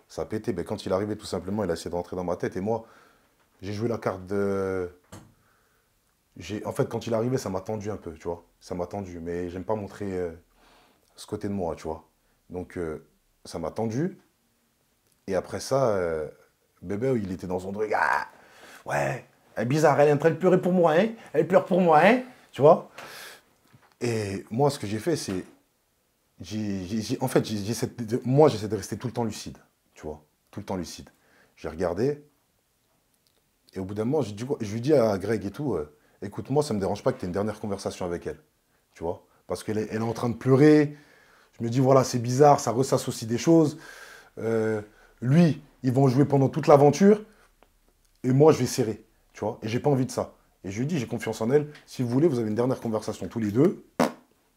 Ça a pété. Ben, quand il est arrivé, tout simplement, il a essayé de rentrer dans ma tête. Et moi, j'ai joué la carte de... En fait, quand il est arrivé, ça m'a tendu un peu, tu vois. Ça m'a tendu. Mais j'aime pas montrer ce côté de moi, tu vois. Donc, ça m'a tendu. Et après ça, bébé, il était dans son truc. Ah, ouais, elle est bizarre, elle est en train de pleurer pour moi, hein. Elle pleure pour moi, hein. Tu vois? Et moi, ce que j'ai fait, c'est... En fait, moi, j'essaie de rester tout le temps lucide. Tu vois? Tout le temps lucide. J'ai regardé. Et au bout d'un moment, je lui dis à Greg et tout, écoute, moi, ça ne me dérange pas que tu aies une dernière conversation avec elle. Tu vois? Parce qu'elle est en train de pleurer. Je me dis, voilà, c'est bizarre, ça ressasse aussi des choses. Lui, ils vont jouer pendant toute l'aventure. Et moi, je vais serrer. Tu vois? Et j'ai pas envie de ça. Et je lui dis, j'ai confiance en elle. Si vous voulez, vous avez une dernière conversation tous les deux.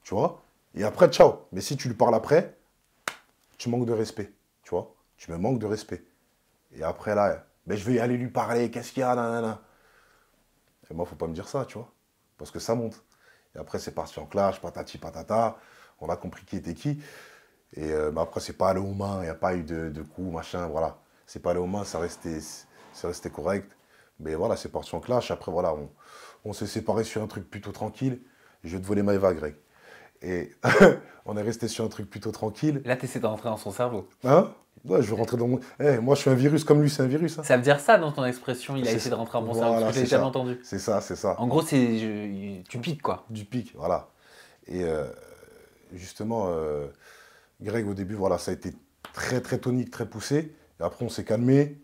Tu vois? Et après, ciao. Mais si tu lui parles après, tu manques de respect. Tu vois? Tu me manques de respect. Et après, là, ben, je vais aller lui parler. Qu'est-ce qu'il y a? Nanana. Et moi, faut pas me dire ça, tu vois? Parce que ça monte. Et après, c'est parti en clash, patati patata. On a compris qui était qui. Et mais après, c'est pas allé aux mains. Il n'y a pas eu de coups, machin, voilà. C'est pas allé aux mains, ça restait correct. Mais voilà, c'est parti en clash. Après, voilà, on s'est séparés sur un truc plutôt tranquille. Je vais te voler Maëva, Greg. Et on est resté sur un truc plutôt tranquille. Là, tu essaies de rentrer dans son cerveau. Hein? Ouais, je veux rentrer dans mon... moi, je suis un virus comme lui, c'est un virus. Hein. Ça veut dire ça dans ton expression, il a essayé de rentrer dans mon cerveau, parce que je l'ai jamais entendu. C'est ça, c'est ça. En gros, tu piques, quoi. Du pic, voilà. Et justement, Greg, au début, voilà, ça a été très, très tonique, très poussé. Et après, on s'est calmé.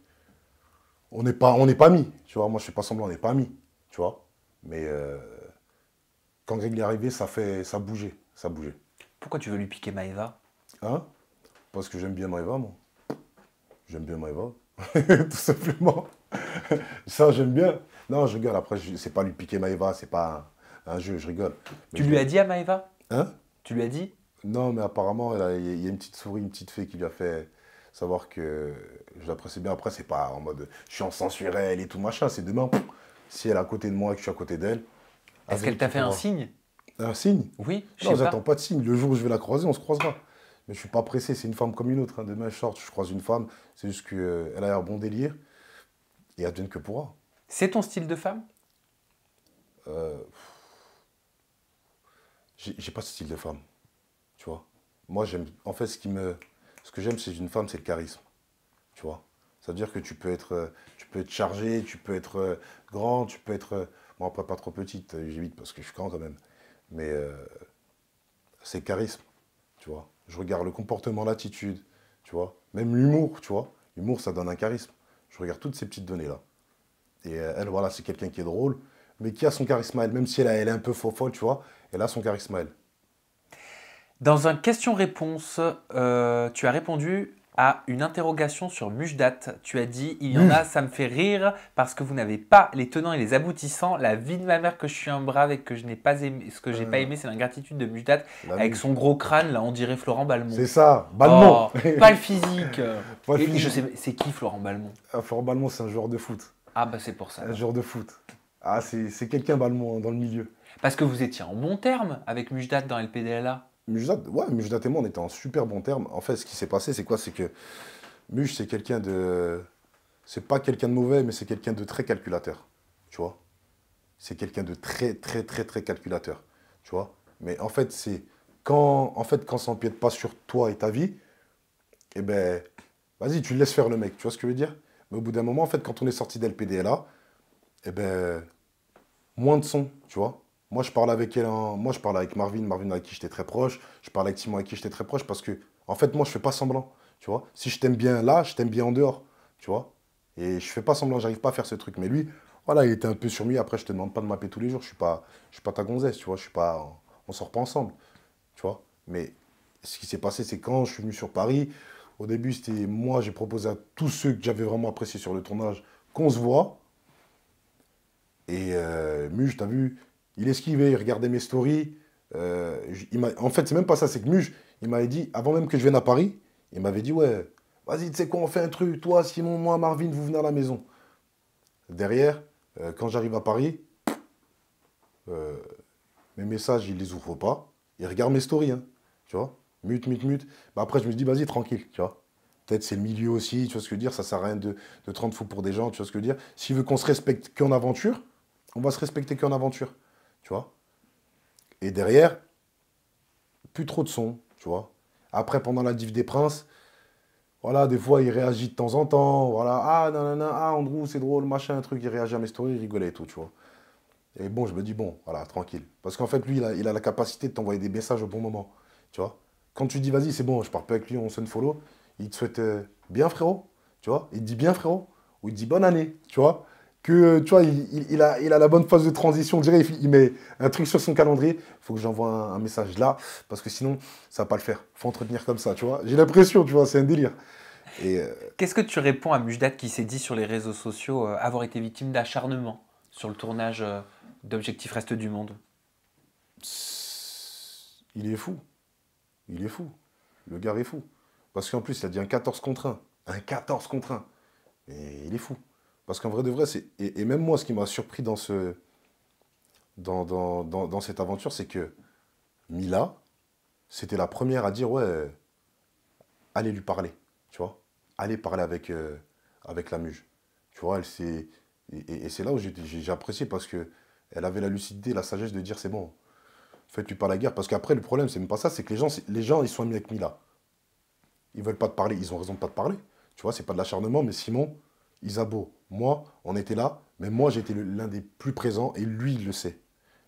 On n'est pas mis, tu vois. Moi, je ne fais pas semblant, on n'est pas mis, tu vois. Mais quand Greg est arrivé, ça bougeait, ça bougeait. Pourquoi tu veux lui piquer Maëva? Hein? Parce que j'aime bien Maëva, moi. J'aime bien Maëva, tout simplement. Ça, j'aime bien. Non, je rigole. Après, c'est pas lui piquer Maëva, c'est pas un jeu, je rigole. Mais tu lui as dit à Maëva? Hein? Tu lui as dit? Non, mais apparemment, il y a une petite souris, une petite fée qui lui a fait savoir que je l'apprécie bien. Après, c'est pas en mode je suis en sang sur elle et tout machin. C'est demain, si elle est à côté de moi et que je suis à côté d'elle. Est-ce qu'elle t'a fait un signe? Un signe? Oui, non, j'attends pas de signe. Le jour où je vais la croiser, on se croisera. Mais je suis pas pressé, c'est une femme comme une autre. Hein. Demain, je sors, je croise une femme. C'est juste qu'elle a un bon délire. Et advienne que pourra. C'est ton style de femme? J'ai pas ce style de femme. Tu vois? Moi, j'aime. En fait, ce que j'aime, c'est une femme, c'est le charisme. Tu vois? Ça veut dire que tu peux être chargé, tu peux être grand, tu peux être. Bon, après, pas trop petite, j'évite parce que je suis grand quand même. Mais c'est le charisme. Tu vois? Je regarde le comportement, l'attitude. Tu vois? Même l'humour, tu vois? L'humour, ça donne un charisme. Je regarde toutes ces petites données-là. Et elle, voilà, c'est quelqu'un qui est drôle, mais qui a son charisme à elle. Même si elle est un peu folle, tu vois? Elle a son charisme à elle. Dans un question-réponse, tu as répondu à une interrogation sur Mujdat. Tu as dit, il y en a, ça me fait rire parce que vous n'avez pas les tenants et les aboutissants. La vie de ma mère que je suis un brave et que je n'ai pas aimé. Ce que j'ai pas aimé, c'est l'ingratitude de Mujdat avec son gros crâne. Là, on dirait Florent Balmont. C'est ça, Balmont. Oh, pas le physique. Pas le physique. Je sais, c'est qui Florent Balmont? Florent Balmont, c'est un joueur de foot. Ah bah c'est pour ça. Un joueur de foot. Ah, c'est quelqu'un Balmont dans le milieu. Parce que vous étiez en bon terme avec Mujdat dans LPDLA. Mujdat et moi, on était en super bon terme. En fait, ce qui s'est passé, c'est quoi? C'est que Muj, c'est quelqu'un de... C'est pas quelqu'un de mauvais, mais c'est quelqu'un de très calculateur. Tu vois? C'est quelqu'un de très, très, très, très calculateur. Tu vois? Mais en fait, quand ça empiète pas sur toi et ta vie, eh ben, vas-y, tu laisses faire le mec. Tu vois ce que je veux dire? Mais au bout d'un moment, en fait, quand on est sorti d'LPDLA, eh ben, moins de son, tu vois? Moi, je parle avec Marvin avec qui j'étais très proche. Je parle avec Timon avec qui j'étais très proche parce que, en fait, moi, je fais pas semblant, tu vois. Si je t'aime bien là, je t'aime bien en dehors, tu vois. Et je fais pas semblant, j'arrive pas à faire ce truc. Mais lui, voilà, il était un peu sur lui. Après, je te demande pas de m'appeler tous les jours. Je suis pas ta gonzesse, tu vois. On sort pas ensemble, tu vois. Mais ce qui s'est passé, c'est quand je suis venu sur Paris. Au début, c'était moi, j'ai proposé à tous ceux que j'avais vraiment appréciés sur le tournage qu'on se voit. Et Muj, t'as vu, il esquivait, il regardait mes stories. En fait, c'est même pas ça, c'est que Muj, il m'avait dit, avant même que je vienne à Paris, il m'avait dit, ouais, vas-y, tu sais quoi, on fait un truc, toi, Simon, moi, Marvin, vous venez à la maison. Derrière, quand j'arrive à Paris, mes messages, il les ouvre pas. Il regarde mes stories, hein, tu vois. Mute. Bah, après, je me dis, vas-y, tranquille, tu vois. Peut-être c'est le milieu aussi, tu vois ce que je veux dire. Ça sert à rien de 30 fous pour des gens, tu vois ce que je veux dire. S'il veut qu'on se respecte qu'en aventure, on va se respecter qu'en aventure, tu vois. Et derrière, plus trop de son, tu vois. Après, pendant la div des Princes, voilà, des fois, il réagit de temps en temps. Voilà, ah, nanana, ah, Andrew, c'est drôle, machin, un truc. Il réagit à mes stories, il rigolait et tout, tu vois. Et bon, je me dis, bon, voilà, tranquille. Parce qu'en fait, lui, il a la capacité de t'envoyer des messages au bon moment, tu vois. Quand tu dis, vas-y, c'est bon, je parle pas avec lui, on se follow, il te souhaite bien, frérot, tu vois. Il te dit bien, frérot, ou il te dit bonne année, tu vois. Que, tu vois, il a la bonne phase de transition, on dirait, il met un truc sur son calendrier, il faut que j'envoie un message là, parce que sinon, ça va pas le faire. Il faut entretenir comme ça, tu vois. J'ai l'impression, tu vois, c'est un délire. Et Qu'est-ce que tu réponds à Mujdat qui s'est dit sur les réseaux sociaux avoir été victime d'acharnement sur le tournage d'Objectif Reste du Monde? il est fou. Il est fou. Le gars est fou. Parce qu'en plus, il a dit un 14 contre 1. Un 14 contre 1. Et il est fou. Parce qu'en vrai de vrai, c'est. Et même moi, ce qui m'a surpris dans cette aventure, c'est que Mila, c'était la première à dire ouais, allez lui parler. Tu vois. Allez parler avec la muge. Tu vois, elle s'est. Et c'est là où j'ai apprécié parce que elle avait la lucidité, la sagesse de dire c'est bon, faites-lui pas la guerre. Parce qu'après, le problème, c'est même pas ça, c'est que les gens, ils sont amis avec Mila. Ils veulent pas te parler, ils ont raison de pas te parler. Tu vois, c'est pas de l'acharnement, mais Simon, Isabeau, moi, on était là, mais moi, j'étais l'un des plus présents, et lui, il le sait.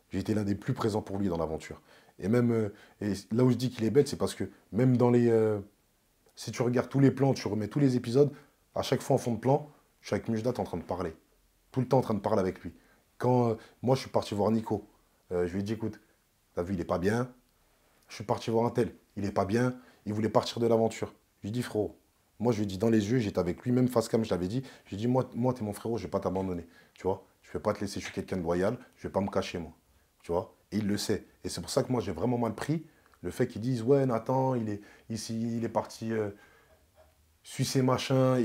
J'ai été l'un des plus présents pour lui dans l'aventure. Et même, et là où je dis qu'il est bête, c'est parce que même dans les. Si tu regardes tous les plans, tu remets tous les épisodes, à chaque fois en fond de plan, je suis avec Mujdat en train de parler. Tout le temps en train de parler avec lui. Quand moi, je suis parti voir Nico, je lui ai dit, écoute, t'as vu, il est pas bien. Je suis parti voir un tel, il est pas bien, il voulait partir de l'aventure. Je lui ai dit, frérot, moi je lui ai dit dans les yeux, j'étais avec lui, même face cam, je l'avais dit, je lui ai dit, moi t'es mon frérot, je vais pas t'abandonner, tu vois. Je vais pas te laisser, je suis quelqu'un de loyal, je vais pas me cacher, moi, tu vois. Et il le sait. Et c'est pour ça que moi j'ai vraiment mal pris le fait qu'ils disent, ouais, Nathan, il est ici, il est parti sucer machin.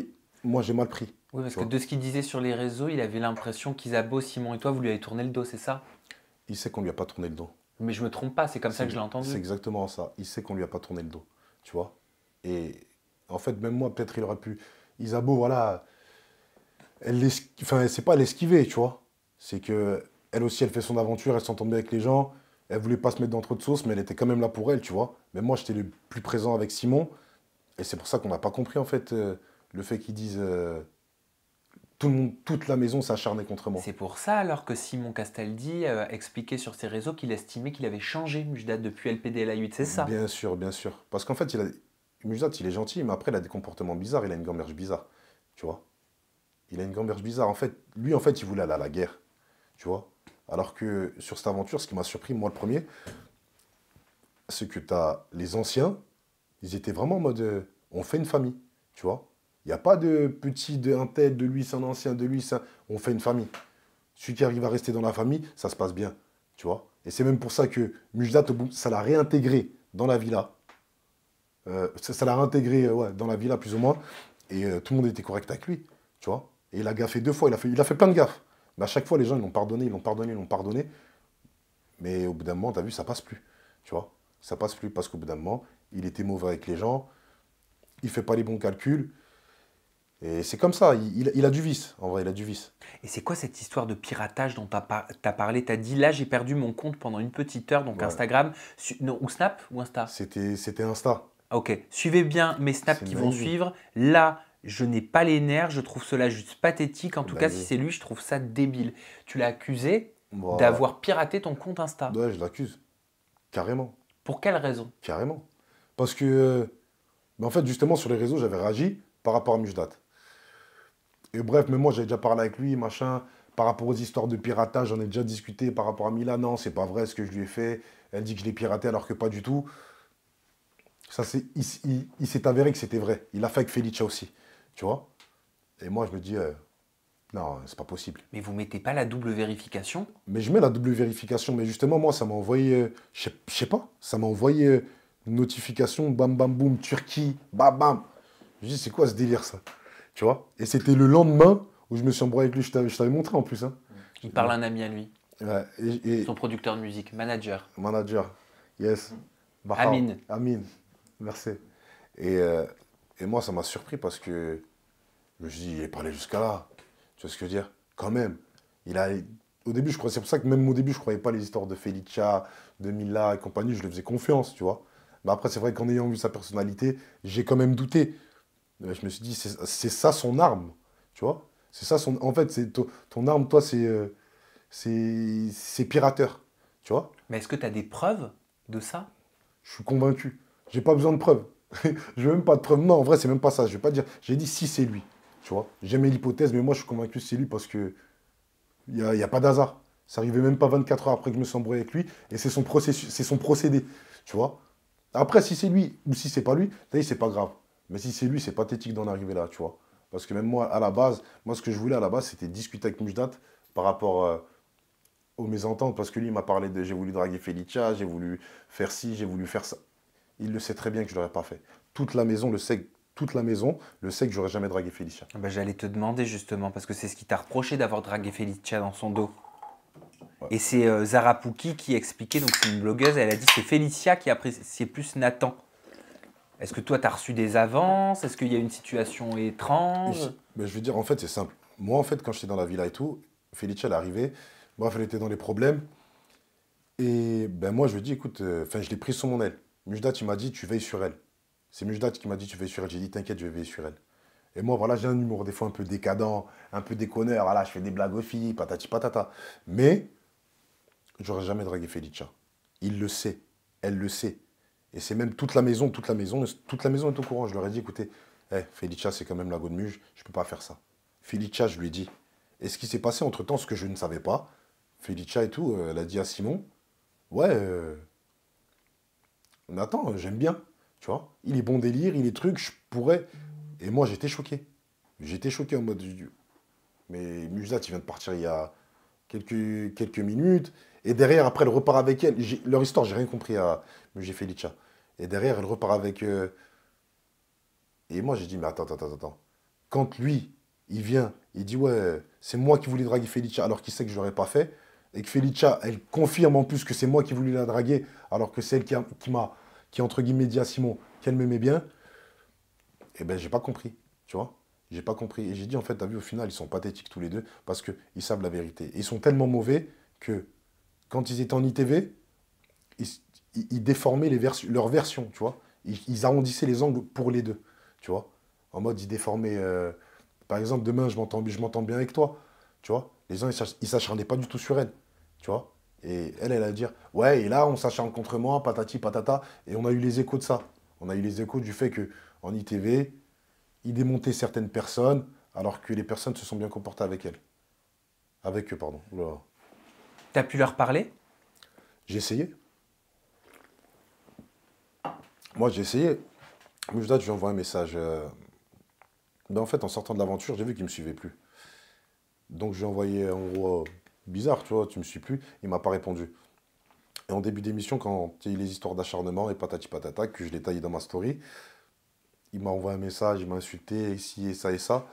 Moi j'ai mal pris. Oui, parce que de ce qu'il disait sur les réseaux, il avait l'impression qu'Isabeau, Simon et toi, vous lui avez tourné le dos, c'est ça? Il sait qu'on lui a pas tourné le dos. Mais je me trompe pas, c'est comme ça que je l'ai entendu. C'est exactement ça. Il sait qu'on lui a pas tourné le dos, tu vois. Et en fait, même moi, peut-être il aurait pu. Isabeau, voilà, enfin, c'est pas l'esquiver, tu vois. C'est que elle aussi, elle fait son aventure, elle s'entend bien avec les gens. Elle voulait pas se mettre dans trop de sauce, mais elle était quand même là pour elle, tu vois. Mais moi, j'étais le plus présent avec Simon, et c'est pour ça qu'on n'a pas compris en fait le fait qu'ils disent tout le monde, toute la maison s'acharnait contre moi. C'est pour ça alors que Simon Castaldi expliquait sur ses réseaux qu'il estimait qu'il avait changé Mujdat depuis LPD LA8, c'est ça? Bien sûr, bien sûr. Parce qu'en fait, Mujdat, il est gentil, mais après, il a des comportements bizarres, il a une gamberge bizarre, tu vois. Il a une gamberge bizarre. En fait, lui, en fait, il voulait aller à la guerre, tu vois. Alors que sur cette aventure, ce qui m'a surpris, moi, le premier, c'est que tu as les anciens, ils étaient vraiment en mode, on fait une famille, tu vois. Il n'y a pas de petit, de un tel, de lui, c'est un ancien, de lui, ça. On fait une famille. Celui qui arrive à rester dans la famille, ça se passe bien, tu vois. Et c'est même pour ça que Mujdat, au bout, ça l'a réintégré dans la villa. Ça l'a réintégré ouais, dans la villa, plus ou moins. Et tout le monde était correct avec lui, tu vois. Et il a gaffé 2 fois, il a fait plein de gaffes. Mais à chaque fois, les gens, ils l'ont pardonné, ils l'ont pardonné, ils l'ont pardonné. Mais au bout d'un moment, tu as vu, ça passe plus, tu vois. Ça passe plus parce qu'au bout d'un moment, il était mauvais avec les gens, il fait pas les bons calculs. Et c'est comme ça, il a du vice, en vrai, il a du vice. Et c'est quoi cette histoire de piratage dont tu as parlé? Tu as dit là, j'ai perdu mon compte pendant une petite heure, donc Ouais. Instagram, non, ou Snap ou Insta? C'était Insta. Ah, ok, suivez bien mes snaps C'est qui une vont dinguerie. suivre. Là, je n'ai pas les nerfs, je trouve cela juste pathétique. En tout cas, si Dinguerie. c'est lui, je trouve ça débile. Tu l'as accusé Voilà. d'avoir piraté ton compte Insta. Ouais, je l'accuse. Carrément. Pour quelle raison? Carrément. Parce que, en fait, justement, sur les réseaux, j'avais réagi par rapport à Mujdat. Et bref, mais moi, j'ai déjà parlé avec lui, machin. Par rapport aux histoires de piratage, j'en ai déjà discuté par rapport à Mila. Non, c'est pas vrai ce que je lui ai fait. Elle dit que je l'ai piraté alors que pas du tout. Ça, il s'est avéré que c'était vrai. Il a fait avec Felicia aussi. Tu vois? Et moi, je me dis, non, c'est pas possible. Mais vous mettez pas la double vérification? Mais je mets la double vérification. Mais justement, moi, ça m'a envoyé, je sais pas, ça m'a envoyé une notification, bam, bam, boum, Turquie, bam, bam. Je dis, c'est quoi ce délire, ça? Tu vois? Et c'était le lendemain où je me suis embrouillé avec lui. Je t'avais montré en plus. Hein. Il parle à un ami à lui, Ouais, et son producteur de musique, manager. manager, yes. Amine. Amine, merci. Et moi, ça m'a surpris parce que je me suis dit, il est pas allé jusqu'à là. Tu vois ce que je veux dire? Quand même. Au début, c'est pour ça que même au début, je croyais pas les histoires de Felicia, de Mila et compagnie, je lui faisais confiance, tu vois. Mais après, c'est vrai qu'en ayant vu sa personnalité, j'ai quand même douté. Je me suis dit, c'est ça son arme, tu vois? C'est ça son... En fait, c'est ton arme, toi, c'est pirateur, tu vois? Mais est-ce que tu as des preuves de ça? Je suis convaincu. J'ai pas besoin de preuves. Je veux même pas de preuves. Non, en vrai, c'est même pas ça. Je vais pas dire. J'ai dit si c'est lui, tu vois? J'aimais l'hypothèse, mais moi, je suis convaincu que c'est lui parce que y a pas d'hasard. Ça arrivait même pas 24 heures après que je me suis embrouillé avec lui, et c'est son processus, c'est son procédé, tu vois? Après, si c'est lui ou si c'est pas lui, c'est pas grave. Mais si c'est lui, c'est pathétique d'en arriver là, tu vois. Parce que même moi, à la base, moi, ce que je voulais à la base, c'était discuter avec Mujdat par rapport aux mésententes. Parce que lui, il m'a parlé de j'ai voulu draguer Felicia, j'ai voulu faire ci, j'ai voulu faire ça. Il le sait très bien que je ne l'aurais pas fait. Toute la maison le sait, toute la maison le sait que j'aurais jamais dragué Felicia. Ben, j'allais te demander justement, parce que c'est ce qui t'a reproché d'avoir dragué Felicia dans son dos. Ouais. Et c'est Zara Pouki qui expliquait, donc c'est une blogueuse, elle a dit c'est Felicia qui appréciait plus Nathan. Est-ce que toi, tu as reçu des avances? Est-ce qu'il y a une situation étrange? Ben, je veux dire, en fait, c'est simple. Moi, en fait, quand j'étais dans la villa et tout, Felicia, elle est arrivée. Bref, elle était dans les problèmes. Et ben moi, je lui ai dit, écoute, je l'ai prise sous mon aile. Mujdat, il m'a dit, tu veilles sur elle. C'est Mujdat qui m'a dit, tu veilles sur elle. J'ai dit, t'inquiète, je vais veiller sur elle. Et moi, voilà, j'ai un humour des fois un peu décadent, un peu déconneur. Voilà, je fais des blagues aux filles, patati patata. Mais, j'aurais jamais dragué Felicia. Il le sait. Elle le sait. Et c'est même toute la maison est au courant. Je leur ai dit, écoutez, Felicia, c'est quand même la go de Muge, je ne peux pas faire ça. Felicia, je lui ai dit. Et ce qui s'est passé entre-temps, ce que je ne savais pas, Felicia et tout, elle a dit à Simon, ouais, Nathan, j'aime bien, tu vois. Il est bon délire, il est truc, je pourrais... Et moi, j'étais choqué. J'étais choqué en mode, mais Mujdat, il vient de partir il y a quelques minutes. Et derrière, après, elle repart avec elle. Leur histoire, j'ai rien compris à Muge et Felicia. Et derrière, elle repart avec... Et moi, j'ai dit, mais attends. Quand lui, il vient, il dit, ouais, c'est moi qui voulais draguer Felicia alors qu'il sait que je l'aurais pas fait. Et que Felicia, elle confirme en plus que c'est moi qui voulais la draguer alors que c'est elle qui entre guillemets dit à Simon qu'elle m'aimait bien. Eh ben, j'ai pas compris, tu vois. J'ai pas compris. Et j'ai dit, en fait, t'as vu, au final, ils sont pathétiques tous les deux parce qu'ils savent la vérité. Et ils sont tellement mauvais que quand ils étaient en ITV, ils déformaient leur version, tu vois. Ils arrondissaient les angles pour les deux, tu vois. En mode, ils déformaient... par exemple, demain, je m'entends bien avec toi, tu vois. Les gens, ils s'acharnaient pas du tout sur elle, tu vois. Et elle a dire, ouais, et là, on s'acharne contre moi, patati, patata. Et on a eu les échos de ça. On a eu les échos du fait qu'en ITV, ils démontaient certaines personnes, alors que les personnes se sont bien comportées avec elles. Avec eux, pardon. T'as pu leur parler? J'ai essayé. Moi, j'ai essayé. Mujdat, je lui ai envoyé un message. Ben, en fait, en sortant de l'aventure, j'ai vu qu'il ne me suivait plus. Donc, je lui ai envoyé en gros bizarre, tu vois, tu me suis plus. Il ne m'a pas répondu. Et en début d'émission, quand il y a eu les histoires d'acharnement et patati patata, que je l'ai taillé dans ma story, il m'a envoyé un message, il m'a insulté, ici et ça et ça.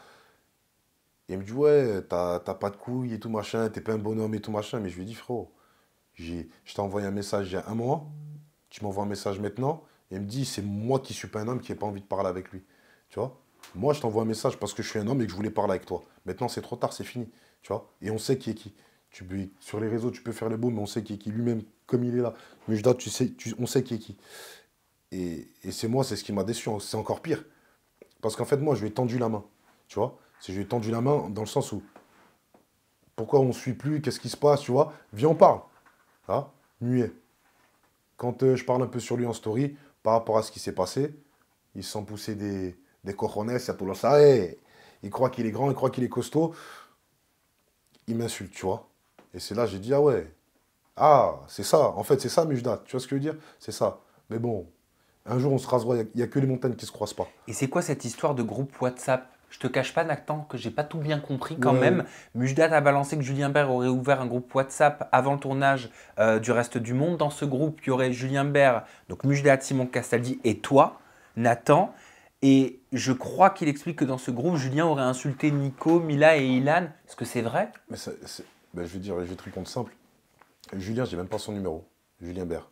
Et il me dit, ouais, t'as pas de couilles et tout machin, t'es pas un bonhomme et tout machin. Mais je lui ai dit, frérot, je t'ai envoyé un message il y a un mois, tu m'envoies un message maintenant, et il me dit, c'est moi qui suis pas un homme qui n'ai pas envie de parler avec lui. Tu vois? Moi, je t'envoie un message parce que je suis un homme et que je voulais parler avec toi. Maintenant, c'est trop tard, c'est fini. Tu vois? Et on sait qui est qui. Sur les réseaux, tu peux faire le beau, mais on sait qui est qui. Lui-même, comme il est là. Mais je dois, on sait qui est qui. Et c'est moi, c'est ce qui m'a déçu. C'est encore pire. Parce qu'en fait, moi, je lui ai tendu la main. Tu vois? Je lui ai tendu la main dans le sens où, pourquoi on ne suit plus? Qu'est-ce qui se passe? Tu vois? Viens, on parle. Hein? Muet. Quand je parle un peu sur lui en story, par rapport à ce qui s'est passé, il sent pousser des cojones, à tout ça. Il croit qu'il est grand, il croit qu'il est costaud. Il m'insulte, tu vois. Et c'est là, j'ai dit, ah ouais. Ah, c'est ça. En fait, c'est ça, Mujdat. Tu vois ce que je veux dire? C'est ça. Mais bon, un jour, on se rasera. Il n'y a que les montagnes qui ne se croisent pas. Et c'est quoi cette histoire de groupe WhatsApp? Je te cache pas, Nathan, que j'ai pas tout bien compris quand même. Mujdat a balancé que Julien Bert aurait ouvert un groupe WhatsApp avant le tournage du Reste du Monde. Dans ce groupe, il y aurait Julien Bert, donc Mujdat, Simon Castaldi et toi, Nathan. Et je crois qu'il explique que dans ce groupe, Julien aurait insulté Nico, Mila et Ilan. Est-ce que c'est vrai? Mais ben, je vais te répondre simple. Julien, j'ai même pas son numéro. Julien Bert.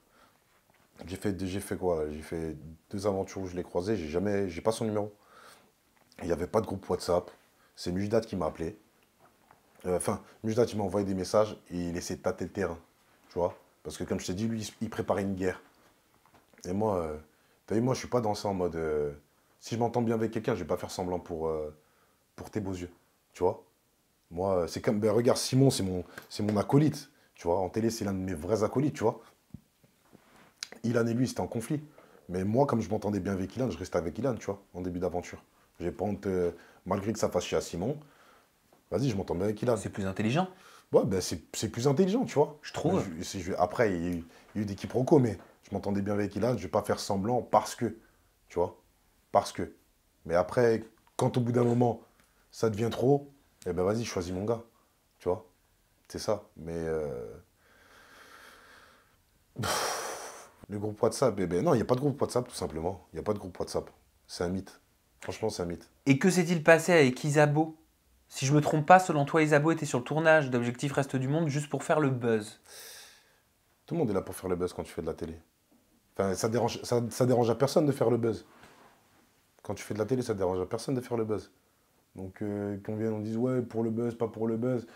J'ai fait quoi? J'ai fait 2 aventures où je l'ai croisé. J'ai pas son numéro. Il n'y avait pas de groupe WhatsApp. C'est Mujdat qui m'a appelé. Mujdat, il m'a envoyé des messages et il essayait de tâter le terrain. Tu vois? Parce que comme je t'ai dit, lui, il préparait une guerre. Et moi, T'as vu, moi, je suis pas dans ça en mode... si je m'entends bien avec quelqu'un, je vais pas faire semblant pour tes beaux yeux. Tu vois? Moi, c'est comme... Ben, regarde, Simon, c'est mon acolyte. Tu vois? En télé, c'est l'un de mes vrais acolytes, tu vois? Ilan et lui, c'était en conflit. Mais moi, comme je m'entendais bien avec Ilan, je restais avec Ilan, tu vois, en début d'aventure. J'ai pas honte, malgré que ça fasse chier à Simon, vas-y, je m'entends bien avec Ilan. C'est plus intelligent. Ouais, ben c'est plus intelligent, tu vois. Je trouve. Après, il y a eu des quiproquos, mais je m'entendais bien avec Ilan, je vais pas faire semblant parce que, tu vois, parce que. Mais après, quand au bout d'un moment, ça devient trop, eh ben vas-y, choisis mon gars, tu vois. C'est ça. Mais le groupe WhatsApp, eh ben non, il n'y a pas de groupe WhatsApp, tout simplement. Il n'y a pas de groupe WhatsApp. C'est un mythe. Franchement, c'est un mythe. Et que s'est-il passé avec Isabeau? Si je me trompe pas, selon toi, Isabeau était sur le tournage d'Objectif Reste du Monde juste pour faire le buzz. Tout le monde est là pour faire le buzz quand tu fais de la télé. Enfin, ça dérange à personne de faire le buzz. Quand tu fais de la télé, ça dérange à personne de faire le buzz. Donc, qu'on vienne, on dise, ouais, pour le buzz, pas pour le buzz,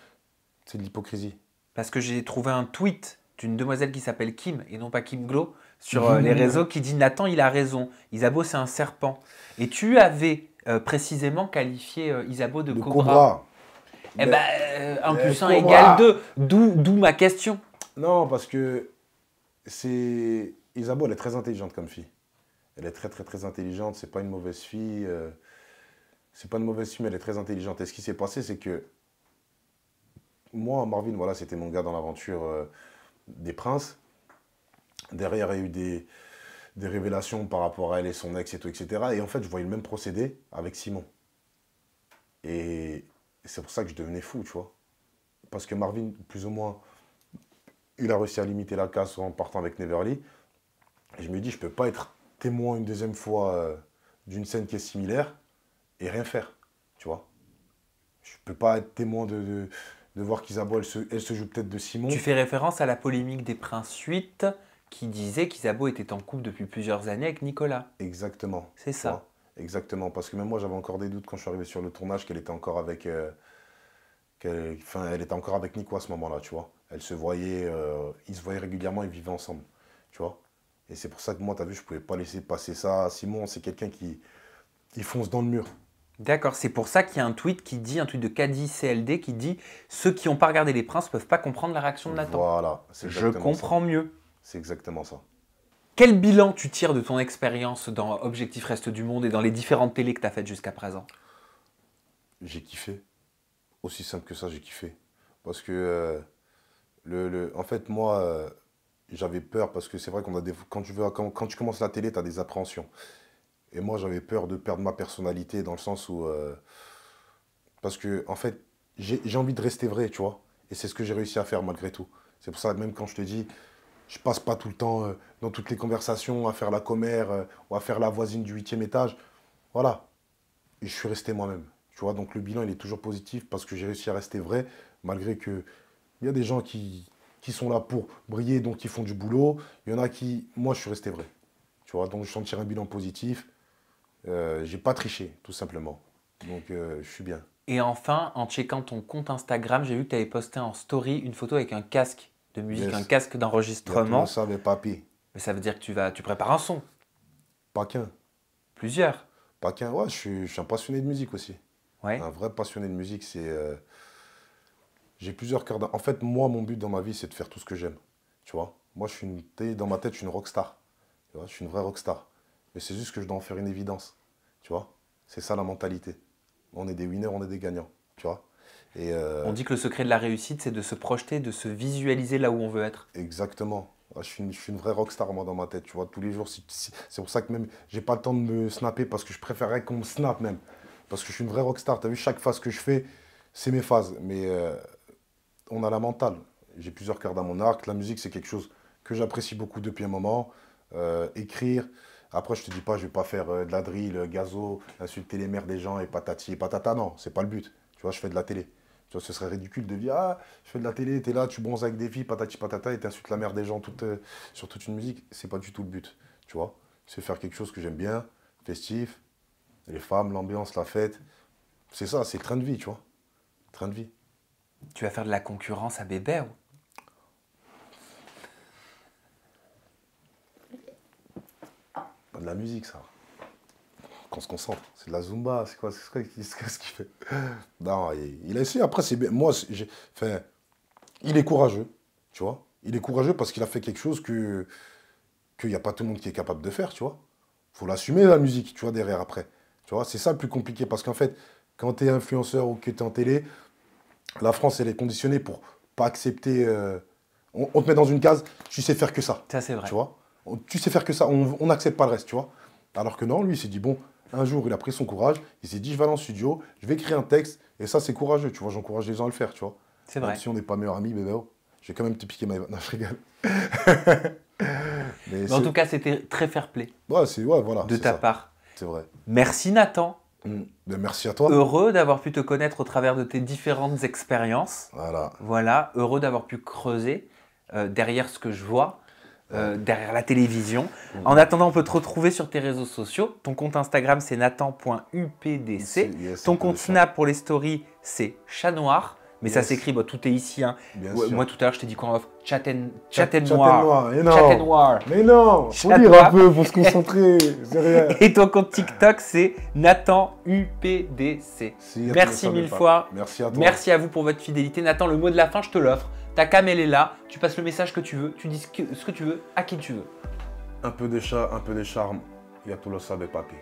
c'est de l'hypocrisie. Parce que j'ai trouvé un tweet d'une demoiselle qui s'appelle Kim, et non pas Kim Glo, sur les réseaux, qui dit « Nathan, il a raison. Isabeau, c'est un serpent. » Et tu avais précisément qualifié Isabeau de cobra. Eh ben, 1 plus 1 égale 2. D'où ma question. Non, parce que Isabeau, elle est très intelligente comme fille. Elle est très, très, très intelligente. C'est pas une mauvaise fille. C'est pas une mauvaise fille, mais elle est très intelligente. Et ce qui s'est passé, c'est que moi, Marvin, voilà, c'était mon gars dans l'aventure des Princes. Derrière, il y a eu des révélations par rapport à elle et son ex et tout, etc. Et en fait, je voyais le même procédé avec Simon. Et c'est pour ça que je devenais fou, tu vois. Parce que Marvin, plus ou moins, il a réussi à limiter la casse en partant avec Neverly. Et je me dis, je peux pas être témoin une deuxième fois d'une scène qui est similaire et rien faire, tu vois. Je peux pas être témoin de voir qu'Isabeau, elle se joue peut-être de Simon. Tu fais référence à la polémique des Princes 8 qui disait qu'Isabeau était en couple depuis plusieurs années avec Nicolas. Exactement. C'est ça. Exactement. Parce que même moi, j'avais encore des doutes quand je suis arrivé sur le tournage qu'elle était encore avec... elle était encore avec Nico à ce moment-là, tu vois. Ils se voyaient régulièrement, ils vivaient ensemble, tu vois. Et c'est pour ça que moi, tu as vu, je pouvais pas laisser passer ça. Simon, c'est quelqu'un qui fonce dans le mur. D'accord, c'est pour ça qu'il y a un tweet de Caddy CLD qui dit « Ceux qui n'ont pas regardé Les Princes peuvent pas comprendre la réaction de Nathan. » Voilà, c'est exactement ça. Je comprends mieux. C'est exactement ça. Quel bilan tu tires de ton expérience dans Objectif Reste du Monde et dans les différentes télés que tu as faites jusqu'à présent? J'ai kiffé. Aussi simple que ça, j'ai kiffé. Parce que, en fait, moi, j'avais peur parce que c'est vrai quand tu commences la télé, tu as des appréhensions. Et moi, j'avais peur de perdre ma personnalité dans le sens où... parce que, en fait, j'ai envie de rester vrai, tu vois. Et c'est ce que j'ai réussi à faire malgré tout. C'est pour ça, même quand je te dis, je passe pas tout le temps dans toutes les conversations à faire la commère ou à faire la voisine du 8e étage. Voilà. Et je suis resté moi-même. Tu vois, donc le bilan, il est toujours positif parce que j'ai réussi à rester vrai, malgré que il y a des gens qui sont là pour briller, donc qui font du boulot. Il y en a qui... Moi, je suis resté vrai. Tu vois, donc je tire un bilan positif. J'ai pas triché, tout simplement. Donc, je suis bien. Et enfin, en checkant ton compte Instagram, j'ai vu que tu avais posté en story une photo avec un casque de musique, un casque d'enregistrement. Ça avec papy. Mais ça veut dire que tu prépares un son. Pas qu'un. Plusieurs. Pas qu'un. Ouais, je suis un passionné de musique aussi. Ouais. Un vrai passionné de musique, c'est... j'ai plusieurs cœurs. En fait, moi, mon but dans ma vie, c'est de faire tout ce que j'aime. Tu vois. Moi, dans ma tête, je suis une rockstar. Tu vois, je suis une vraie rockstar. Mais c'est juste que je dois en faire une évidence. Tu vois. C'est ça la mentalité. On est des winners, on est des gagnants. Tu vois. Et on dit que le secret de la réussite, c'est de se projeter, de se visualiser là où on veut être. Exactement. Je suis une vraie rockstar, moi, dans ma tête. Tu vois, tous les jours, c'est pour ça que même, j'ai pas le temps de me snapper parce que je préférerais qu'on me snappe même. Parce que je suis une vraie rockstar. Tu as vu, chaque phase que je fais, c'est mes phases. Mais on a la mentale. J'ai plusieurs cordes à mon arc. La musique, c'est quelque chose que j'apprécie beaucoup depuis un moment. Écrire. Après, je te dis pas, je vais pas faire de la drill, gazo, insulter les mères des gens et patati et patata. Non, c'est pas le but. Tu vois, je fais de la télé. Tu vois, ce serait ridicule de dire, ah, je fais de la télé, t'es là, tu bronzes avec des filles, patati patata, et t'insultes la mère des gens sur toute une musique. C'est pas du tout le but. Tu vois, c'est faire quelque chose que j'aime bien, festif, les femmes, l'ambiance, la fête. C'est ça, c'est le train de vie, tu vois. Train de vie. Tu vas faire de la concurrence à Bébé ou... pas de la musique, ça. Qu'on se concentre. C'est de la Zumba, c'est quoi ce qu'il fait? Non, il a essayé. Après, c'est bien. Moi, enfin, il est courageux, tu vois. Il est courageux parce qu'il a fait quelque chose qu'il n'y a pas tout le monde qui est capable de faire, tu vois. Il faut l'assumer, la musique, tu vois, derrière, après. Tu vois, c'est ça le plus compliqué parce qu'en fait, quand tu es influenceur ou que tu es en télé, la France, elle est conditionnée pour pas accepter... on te met dans une case, tu sais faire que ça. Ça, c'est vrai. Tu vois, tu sais faire que ça, on n'accepte pas le reste, tu vois. Alors que non, lui, il s'est dit, bon, un jour, il a pris son courage, il s'est dit, je vais aller en studio, je vais écrire un texte, et ça, c'est courageux, tu vois, j'encourage les gens à le faire, tu vois. C'est vrai. Même si on n'est pas meilleurs amis, bébé, oh, je vais quand même te piquer ma... Non, je rigole. Mais en tout cas, c'était très fair-play. Ouais, voilà. De ta part. C'est vrai. Merci Nathan. Ben, merci à toi. Heureux d'avoir pu te connaître au travers de tes différentes expériences. Voilà, heureux d'avoir pu creuser derrière ce que je vois, derrière la télévision. En attendant, on peut te retrouver sur tes réseaux sociaux. Ton compte Instagram, c'est nathan.updc. Yes, ton compte Snap pour les stories, c'est Chat Noir. Mais ça s'écrit, tout est ici. Hein. Moi, tout à l'heure, je t'ai dit qu'on offre Chat Noir. Chat Noir. Mais non, faut lire un peu, faut se concentrer. Et ton compte TikTok, c'est NathanUPDC. Merci mille fois. Merci à toi. Merci à vous pour votre fidélité. Nathan, le mot de la fin, je te l'offre. Ta cam, elle est là. Tu passes le message que tu veux. Tu dis ce que tu veux à qui tu veux. Un peu de chat, un peu de charme. Il y a tout le sabe papi.